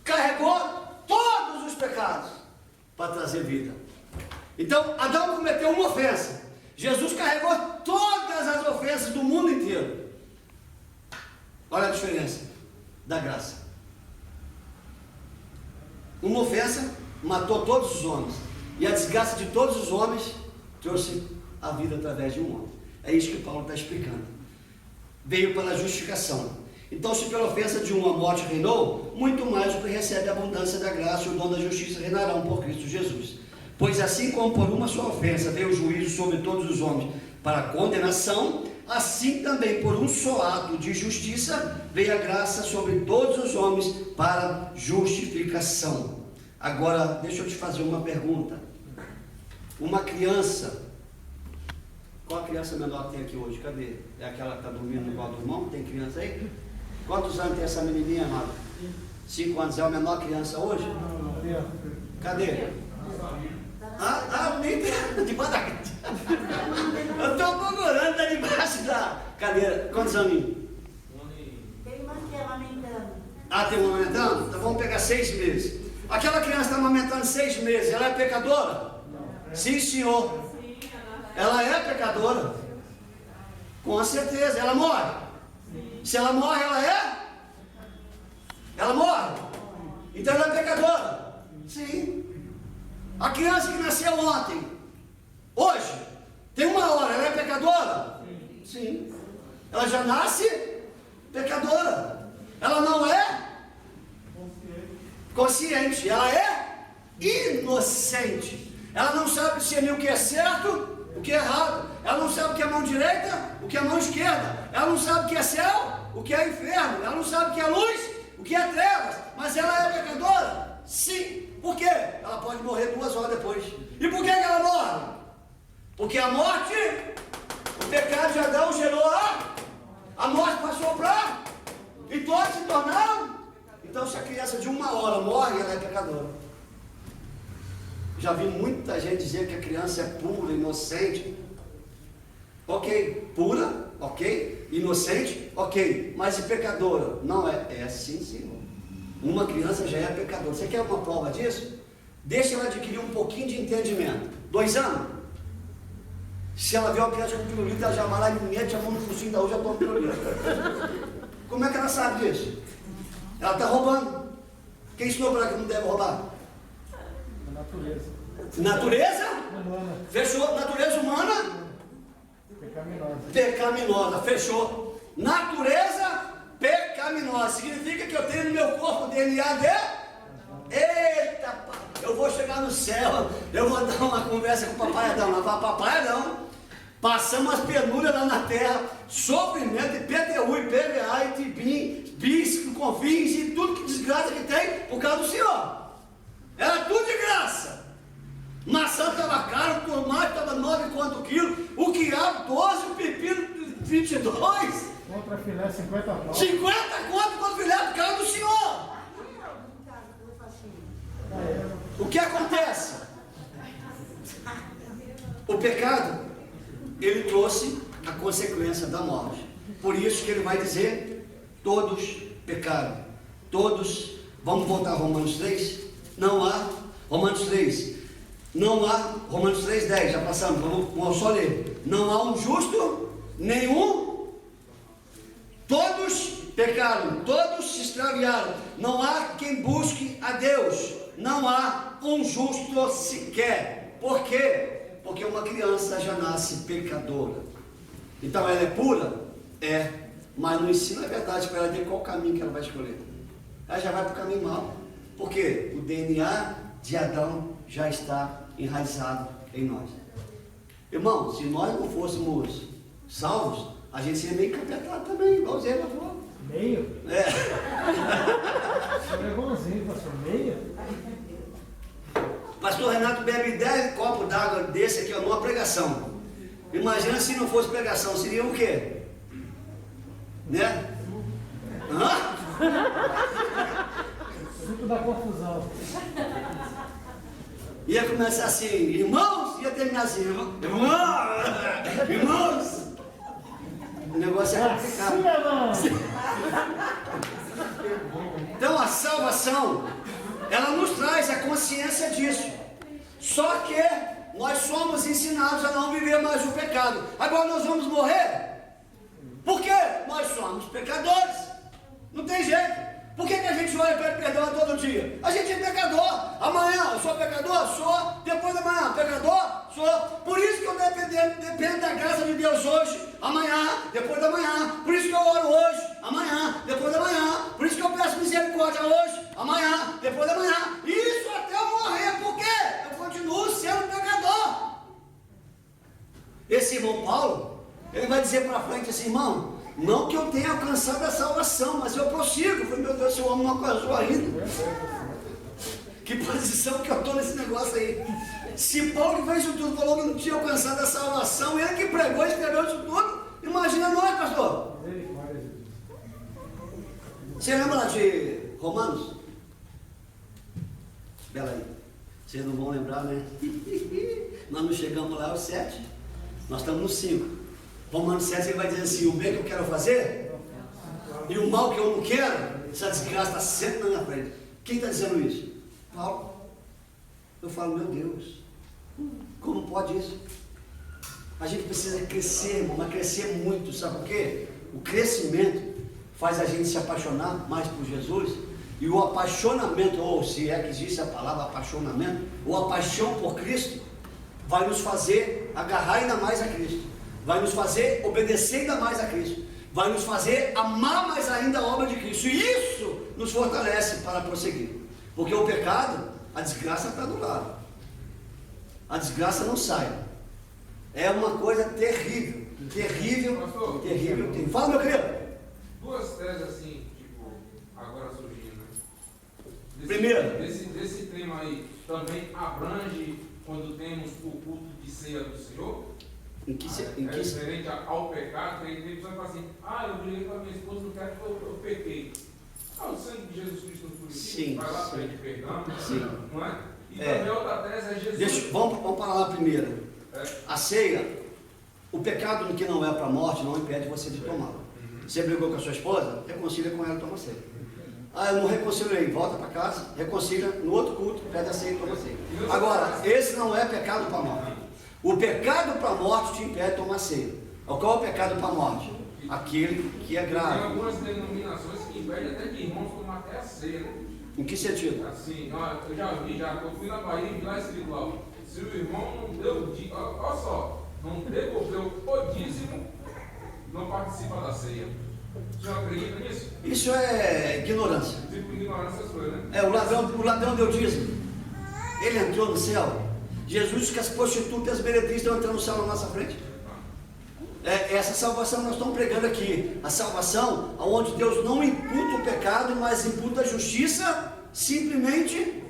carregou todos os pecados para trazer vida. Então, Adão cometeu uma ofensa. Jesus carregou todas as ofensas do mundo inteiro. Olha a diferença da graça. Uma ofensa matou todos os homens. E a desgraça de todos os homens trouxe a vida através de um homem. É isso que Paulo está explicando. Veio pela justificação. Então, se pela ofensa de um a morte reinou, muito mais o que recebe a abundância da graça e o dom da justiça reinarão por Cristo Jesus. Pois assim como por uma só ofensa veio o juízo sobre todos os homens para a condenação, assim também por um só ato de justiça veio a graça sobre todos os homens para justificação. Agora, deixa eu te fazer uma pergunta. Uma criança, qual a criança menor que tem aqui hoje? Cadê? É aquela que está dormindo igual do irmão? Tem criança aí? Quantos anos tem essa menininha, amada? 5 anos, é a menor criança hoje? Cadê? Nem tem, debaixo da cadeira. Eu estou procurando, está debaixo da cadeira. Quantos aninhos? Tem uma que é amamentando. Tem uma amamentando? Então vamos pegar 6 meses. Aquela criança está amamentando 6 meses, ela é pecadora? Sim, senhor. Ela é pecadora. Com certeza. Ela morre. Se ela morre, ela é? Ela morre. Então ela é pecadora. Sim. A criança que nasceu ontem, hoje, tem uma hora, ela é pecadora? Sim. Ela já nasce pecadora. Ela não é consciente. Ela é inocente. Ela não sabe discernir o que é certo, o que é errado. Ela não sabe o que é mão direita, o que é mão esquerda. Ela não sabe o que é céu, o que é inferno. Ela não sabe o que é luz, o que é trevas. Mas ela é pecadora? Sim. Por quê? Ela pode morrer 2 horas depois. E por que ela morre? Porque a morte, o pecado de Adão gerou a morte passou para, e todos se tornaram. Então, se a criança de 1 hora morre, ela é pecadora. Já vi muita gente dizer que a criança é pura, inocente. Ok, pura, ok, inocente, ok, mas e pecadora? Não é? É sim, senhor. Uma criança já é pecadora. Você quer uma prova disso? Deixa ela adquirir um pouquinho de entendimento. 2 anos. Se ela vê uma criança com pirulito, ela já vai lá e mete a mão no focinho da outra, já toma pirulito. Como é que ela sabe disso? Ela está roubando. Quem ensinou para ela que não deve roubar? A natureza. Natureza? Humana. Fechou. Natureza humana? Pecaminosa. Pecaminosa. Fechou. Natureza pecaminosa. Significa que eu tenho no meu corpo DNA de... Eita, pai, eu vou chegar no céu, eu vou dar uma conversa com o papai Adão. Mas papai Adão, passamos as penúrias lá na terra, sofrimento, IPTU, IPVA, ITBIM, BIS, CONFINS e tudo que desgraça que tem por causa do Senhor. Era tudo de graça. Maçã estava caro, o tomate estava 9 quanto quilo, o quiabo 12, o pepino 22. Contra filé 50 pau. 50 quanto filé por causa do Senhor. O que acontece? O pecado, ele trouxe a consequência da morte. Por isso que ele vai dizer, todos pecaram. Todos, vamos voltar a Romanos 3? Não há, Romanos 3, não há, Romanos 3, 10, já passamos, vamos só ler. Não há um justo, nenhum, todos pecaram, todos se extraviaram. Não há quem busque a Deus. Não há um justo sequer. Por quê? Porque uma criança já nasce pecadora. Então ela é pura? É. Mas não ensina a verdade para ela de qual caminho que ela vai escolher. Ela já vai para o caminho mau. Por quê? O DNA de Adão já está enraizado em nós. Irmão, se nós não fôssemos salvos, a gente seria meio encapetado também, igual o Zé falou. Meio? É. É bonzinho, pastor. Meio? Pastor Renato bebe 10 copos d'água desse aqui, ó, numa pregação. Imagina se não fosse pregação, seria o quê? Né? Hã? Fruto da confusão. Ia começar assim, irmãos, ia terminar assim, irmãos. O negócio é complicado. Sim, irmão. Então a salvação, ela nos traz a consciência disso. Só que nós somos ensinados a não viver mais o pecado. Agora nós vamos morrer. Por quê? Nós somos pecadores. Não tem jeito. Por que a gente ora e pede perdão todo dia? A gente é pecador. Amanhã eu sou pecador? Sou. Depois da manhã, pecador? Sou. Por isso que eu dependo da graça de Deus hoje, amanhã, depois da manhã. Por isso que eu oro hoje, amanhã, depois da manhã. Por isso que eu peço misericórdia hoje, amanhã, depois da manhã. Isso até eu morrer. Por quê? Eu continuo sendo pecador. Esse irmão Paulo, ele vai dizer para frente assim, irmão, não que eu tenha alcançado a salvação, mas eu prossigo. Eu falei, meu Deus, esse homem não alcançou ainda. Que posição que eu estou nesse negócio aí. Se Paulo que fez isso tudo falou que não tinha alcançado a salvação, ele que pregou e escreveu isso tudo, imagina nós, pastor. Você lembra lá de Romanos? Bela aí. Vocês não vão lembrar, né? Nós não chegamos lá aos 7. Nós estamos no 5. Romanos 7, ele vai dizer assim, o bem que eu quero fazer e o mal que eu não quero, essa desgraça está sempre na minha frente. Quem está dizendo isso? Paulo. Eu falo, meu Deus, Como pode isso? A gente precisa crescer, irmão, mas crescer muito, sabe por quê? O crescimento faz a gente se apaixonar mais por Jesus, e o apaixonamento, ou se é que existe a palavra apaixonamento, ou a paixão por Cristo, vai nos fazer agarrar ainda mais a Cristo, vai nos fazer obedecer ainda mais a Cristo, vai nos fazer amar mais ainda a obra de Cristo, e isso nos fortalece para prosseguir, porque o pecado, a desgraça está do lado, a desgraça não sai, é uma coisa terrível, terrível, Pastor, terrível, terrível. Fala, meu querido. Duas teses assim, tipo, agora surgindo, né? Primeiro. Desse tema aí, também abrange quando temos o culto de ceia do Senhor? Em que É referente ao pecado, tem pessoas que falam assim, eu briguei com a minha esposa, não quero que eu pequei. O sangue de Jesus Cristo nos purifica, Sim, vai lá, sim. pede perdão, Sim. não é? E também outra tese é Jesus. Vamos parar lá primeiro. É. A ceia, o pecado que não é para a morte não impede você de tomá-la. Você brigou com a sua esposa, reconcilia com ela e toma a ceia. Eu não reconciliei, volta para casa, reconcilia no outro culto, pede a ceia e toma a ceia. Agora, esse não é pecado para a morte. O pecado para a morte te impede de tomar a ceia. Qual é o pecado para a morte? Aquele que é Tem grave. algumas denominações que impedem até que irmãos tomar até a ceia, né? Em que sentido? Assim, eu já vi, eu fui na Bahia e vi lá escrito lá, se o irmão não deu, olha só, não devolveu o dízimo, não participa da ceia. O senhor acredita nisso? Isso é ignorância. Tipo, ignorância essas coisas, né? O ladrão deu dízimo. Ele entrou no céu. Jesus disse que as prostitutas e as meretrizes estão entrando no céu na nossa frente. Essa salvação nós estamos pregando aqui. A salvação onde Deus não imputa o pecado, mas imputa a justiça, simplesmente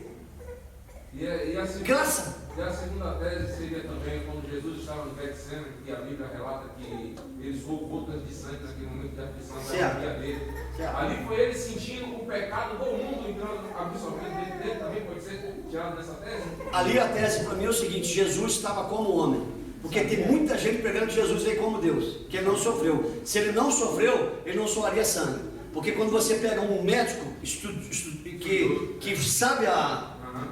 E a segunda, graça. E a segunda tese seria também quando Jesus estava no Getsemane, que a Bíblia relata que ele suou gotas de sangue naquele momento de aflição da família dele. Certo. Ali foi ele sentindo o pecado do mundo entrando absorvendo dentro dele, também pode ser tirado nessa tese? Ali a tese para mim é o seguinte: Jesus estava como homem. Porque tem muita gente pregando que Jesus veio como Deus, que ele não sofreu. Se ele não sofreu, ele não suaria sangue. Porque quando você pega um médico que sabe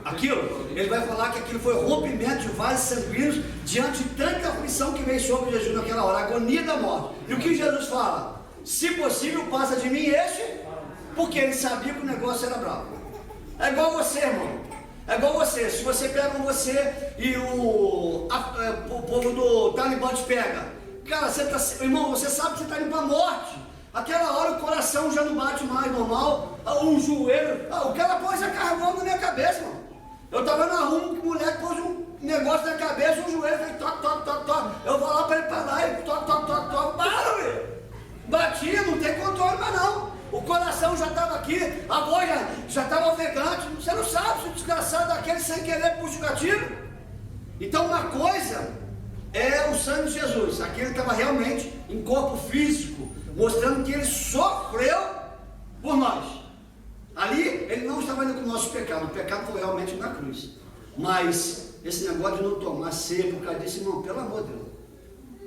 aquilo, ele vai falar que aquilo foi rompimento de vasos sanguíneos diante de tanta aflição que veio sobre Jesus naquela hora, a agonia da morte. E o que Jesus fala? Se possível, passa de mim este, porque ele sabia que o negócio era bravo. É igual você, irmão. É igual você. Se você pega você e o povo do Talibã te pega, cara, irmão, você sabe que você está indo para a morte. Aquela hora o coração já não bate mais normal, um joelho, o cara pôs a carvão na minha cabeça, irmão. Eu estava na rua, um moleque pôs um negócio na cabeça, um joelho, fez toque, toque, toque, toque. Eu vou lá para ele parar, e toque, toque, toque, toque, para, velho. Batia, não tem controle mais não. O coração já estava aqui, a voz já estava ofegante. Você não sabe se o desgraçado daquele sem querer puxa o gatilho. Então uma coisa é o sangue de Jesus. Aquele estava realmente em corpo físico, mostrando que ele sofreu por nós. Ali ele não estava indo com o nosso pecado. O pecado foi realmente na cruz. Mas esse negócio de não tomar ceia por causa disso, irmão, pelo amor de Deus.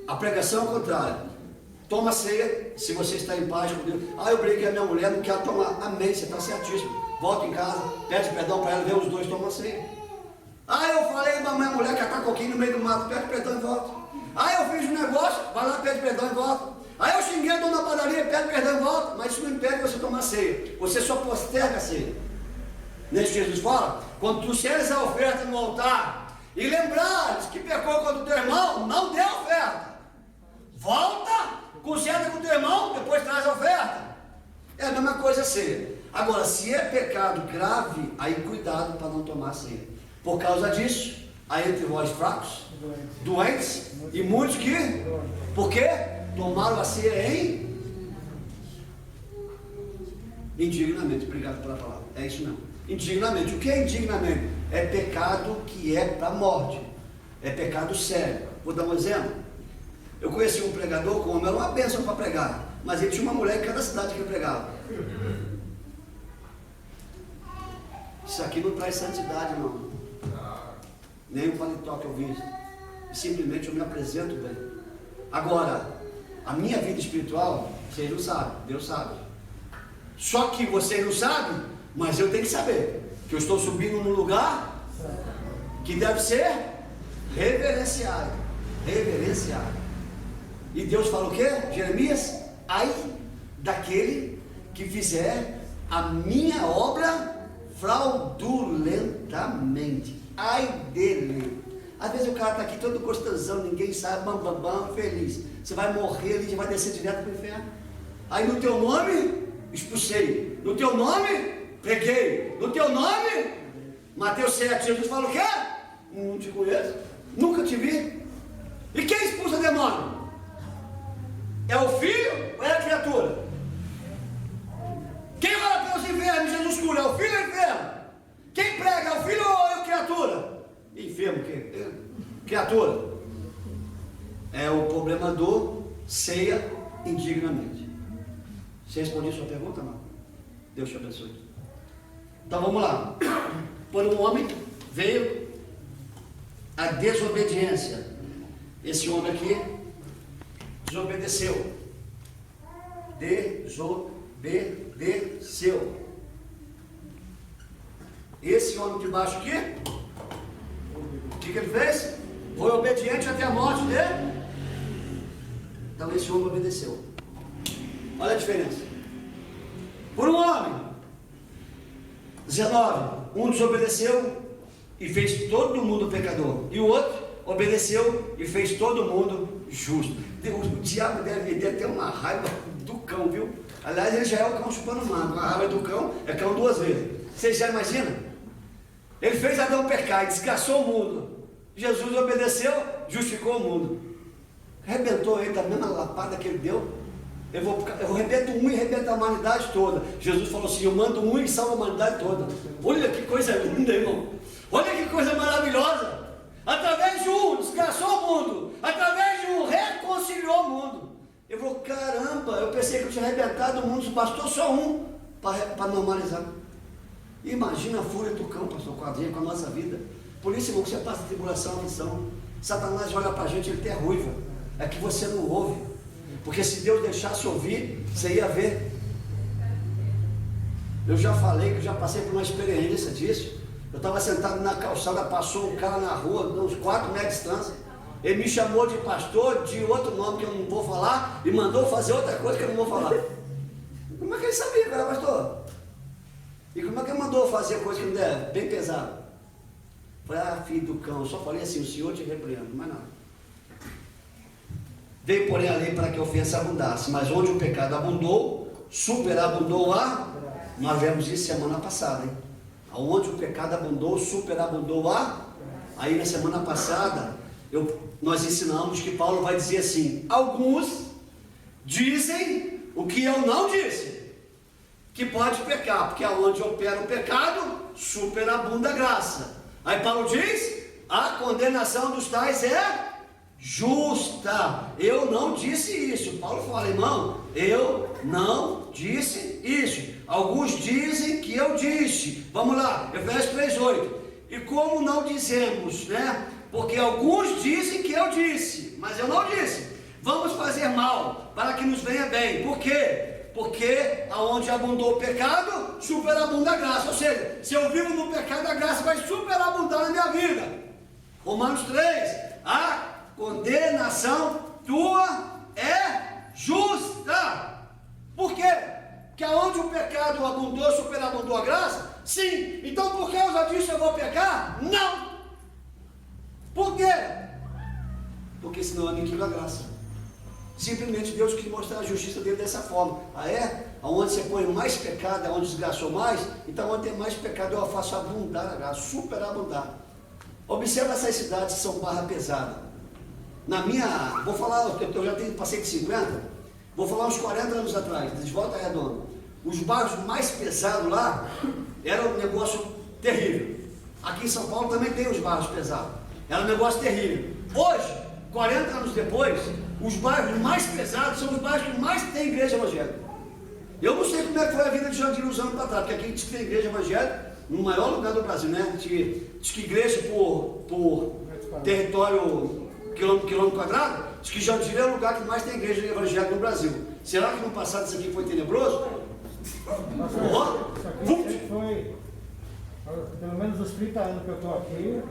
A pregação é o contrário. Toma ceia, se você está em paz com Deus. Eu briguei com a minha mulher, não quero tomar. Amém, você está certíssimo. Volta em casa, pede perdão para ela, vê os dois, toma ceia. Eu falei para a minha mulher catar coquinho no meio do mato, pede perdão e volta. Eu fiz um negócio, vai lá, pede perdão e volta. Eu xinguei a dona da padaria, pede perdão e volta. Mas isso não impede você tomar ceia. Você só posterga a ceia. Nesse Jesus fala, quando tu seres a oferta no altar e lembrares que pecou contra o teu irmão, não dê a oferta. Volta, conserta com o teu irmão, depois traz a oferta. É a mesma coisa a ceia. Agora, se é pecado grave, aí cuidado para não tomar ceia. Por causa disso, há entre vós fracos, doentes e muitos que, por quê? Tomaram a ceia indignamente. Obrigado pela palavra. É isso mesmo. Indignamente. O que é indignamente? É pecado que é para a morte. É pecado sério. Vou dar um exemplo. Eu conheci um pregador, como era uma bênção para pregar, mas ele tinha uma mulher em cada cidade que ele pregava. Isso aqui não traz santidade, não. Nem o paletó que eu vi. Simplesmente eu me apresento bem. Agora, a minha vida espiritual, vocês não sabem, Deus sabe. Só que vocês não sabem, mas eu tenho que saber que eu estou subindo num lugar que deve ser Reverenciai. Reverenciai. E Deus fala o quê? Jeremias, ai daquele que fizer a minha obra fraudulentamente. Ai dele. Às vezes o cara está aqui todo gostosão, ninguém sabe, bam, bam, bam, feliz. Você vai morrer ali, você vai descer direto para o inferno. Aí no teu nome, expulsei. No teu nome, preguei. No teu nome, Mateus 7, Jesus fala o quê? Não te conheço, nunca te vi. E quem expulsa demônio? É o filho ou é a criatura? Quem vai pelos infernos, Jesus cura? É o filho ou é o inferno? Quem prega, é o filho ou é a criatura? Enfermo, criatura. É o problema do ceia indignamente. Você respondeu a sua pergunta, não? Deus te abençoe. Então vamos lá. Por um homem veio a desobediência. Esse homem aqui desobedeceu. Desobedeceu. Esse homem de baixo aqui, o que ele fez? Foi obediente até a morte dele. Então esse homem obedeceu. Olha a diferença. Por um homem, 19, um desobedeceu e fez todo mundo pecador, e o outro obedeceu e fez todo mundo justo. O diabo deve ter uma raiva do cão, viu? Aliás, ele já é o cão chupando mango. A raiva do cão é cão duas vezes. Vocês já imaginam? Ele fez Adão pecar e desgraçou o mundo. Jesus obedeceu, justificou o mundo. Arrebentou ele da mesma lapada que ele deu. Eu arrebento um e arrebento a humanidade toda. Jesus falou assim: eu mando um e salvo a humanidade toda. Olha que coisa linda, irmão. Olha que coisa maravilhosa. Através de um desgraçou o mundo. Através de um reconciliou o mundo. Eu vou, caramba, eu pensei que eu tinha arrebentado o mundo, bastou só um para normalizar. Imagina a fúria do cão, pastor Quadrinho, com a nossa vida. Por isso, irmão, que você passa tribulação, aflição. Satanás olha para a gente, ele tem ruiva. É que você não ouve. Porque se Deus deixasse ouvir, você ia ver. Eu já falei que eu já passei por uma experiência disso. Eu estava sentado na calçada, passou um cara na rua, uns 4 metros de distância. Ele me chamou de pastor, de outro nome que eu não vou falar, e mandou fazer outra coisa que eu não vou falar. Como é que ele sabia, cara, pastor? E como é que ele mandou fazer coisa que não deve? Bem pesado. Falei, filho do cão, eu só falei assim: o Senhor te repreende, mais nada. Veio, porém, a lei para que a ofensa abundasse, mas onde o pecado abundou, superabundou a... Nós vemos isso semana passada, hein? Onde o pecado abundou, superabundou a... Aí na semana passada, nós ensinamos que Paulo vai dizer assim: alguns dizem o que eu não disse, que pode pecar, porque aonde opera o pecado, superabunda a graça. Aí Paulo diz: a condenação dos tais é justa. Eu não disse isso. Paulo fala, irmão, eu não disse isso. Alguns dizem que eu disse. Vamos lá, Efésios 3:8. E como não dizemos, né? Porque alguns dizem que eu disse, mas eu não disse. Vamos fazer mal para que nos venha bem. Por quê? Porque aonde abundou o pecado, superabunda a graça. Ou seja, se eu vivo no pecado, a graça vai superabundar na minha vida. Romanos 3, a condenação tua é justa. Por quê? Porque aonde o pecado abundou, superabundou a graça? Sim. Então por causa disso eu vou pecar? Não. Por quê? Porque senão aniquila a graça. Simplesmente Deus quis mostrar a justiça dele dessa forma. Ah, é? Onde você põe mais pecado, onde desgraçou mais, então onde tem mais pecado eu faço abundar a graça, superabundar. Observa essas cidades que são barra pesada. Na minha, vou falar, eu já passei de 50, vou falar uns 40 anos atrás, de Volta Redonda. Os bairros mais pesados lá, era um negócio terrível. Aqui em São Paulo também tem os bairros pesados. Era um negócio terrível. Hoje, 40 anos depois, os bairros mais pesados são os bairros que mais tem igreja evangélica. Eu não sei como é que foi a vida de Jandira uns anos para trás, porque aqui diz que tem igreja evangélica no maior lugar do Brasil, né? Diz que igreja por território quilômetro quadrado, diz que Jandira é o lugar que mais tem igreja evangélica no Brasil. Será que no passado isso aqui foi tenebroso? Pelo menos os 30 anos que eu estou aqui,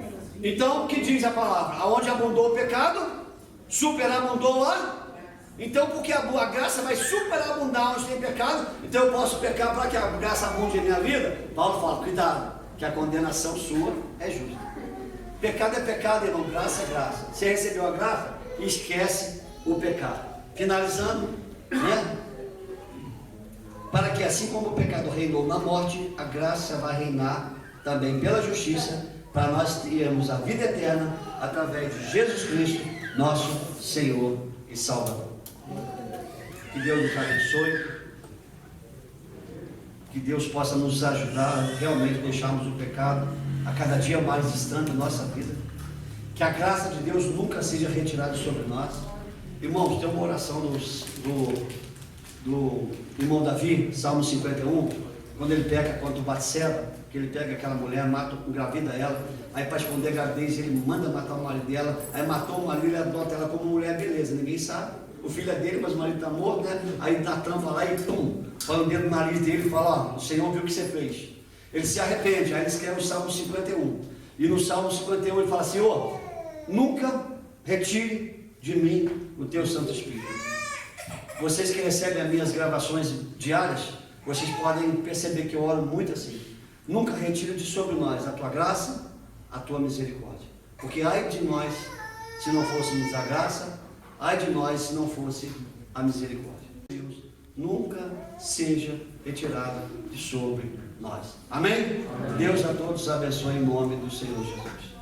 Então, o que diz a palavra? Aonde abundou o pecado, superabundou a... Então, porque a boa graça vai superabundar onde tem pecado, então eu posso pecar para que a graça abunde em minha vida? Paulo fala, cuidado, que a condenação sua é justa. Pecado é pecado, irmão, graça é graça. Você recebeu a graça, esquece o pecado. Finalizando, né? Para que assim como o pecado reinou na morte, a graça vai reinar também pela justiça, para nós termos a vida eterna através de Jesus Cristo, nosso Senhor e Salvador. Que Deus nos abençoe, que Deus possa nos ajudar a realmente deixarmos o pecado a cada dia mais distante da nossa vida, que a graça de Deus nunca seja retirada sobre nós. Irmãos, tem uma oração do irmão Davi, Salmo 51, quando ele peca contra o Batseba, que ele pega aquela mulher, mata, engravida ela, aí para esconder a gravidez ele manda matar o marido dela, aí matou o marido e adota ela como mulher, beleza, ninguém sabe, o filho é dele, mas o marido está morto, né? Aí Natan vai lá e pum, põe o dedo no nariz dele e fala, ó, o Senhor viu o que você fez. Ele se arrepende, aí ele escreve o Salmo 51, e no Salmo 51 ele fala, Senhor, nunca retire de mim o teu Santo Espírito. Vocês que recebem as minhas gravações diárias, vocês podem perceber que eu oro muito assim. Nunca retire de sobre nós a tua graça, a tua misericórdia. Porque ai de nós, se não fôssemos a graça, ai de nós, se não fosse a misericórdia. Deus nunca seja retirada de sobre nós. Amém? Amém. Deus a todos abençoe em nome do Senhor Jesus.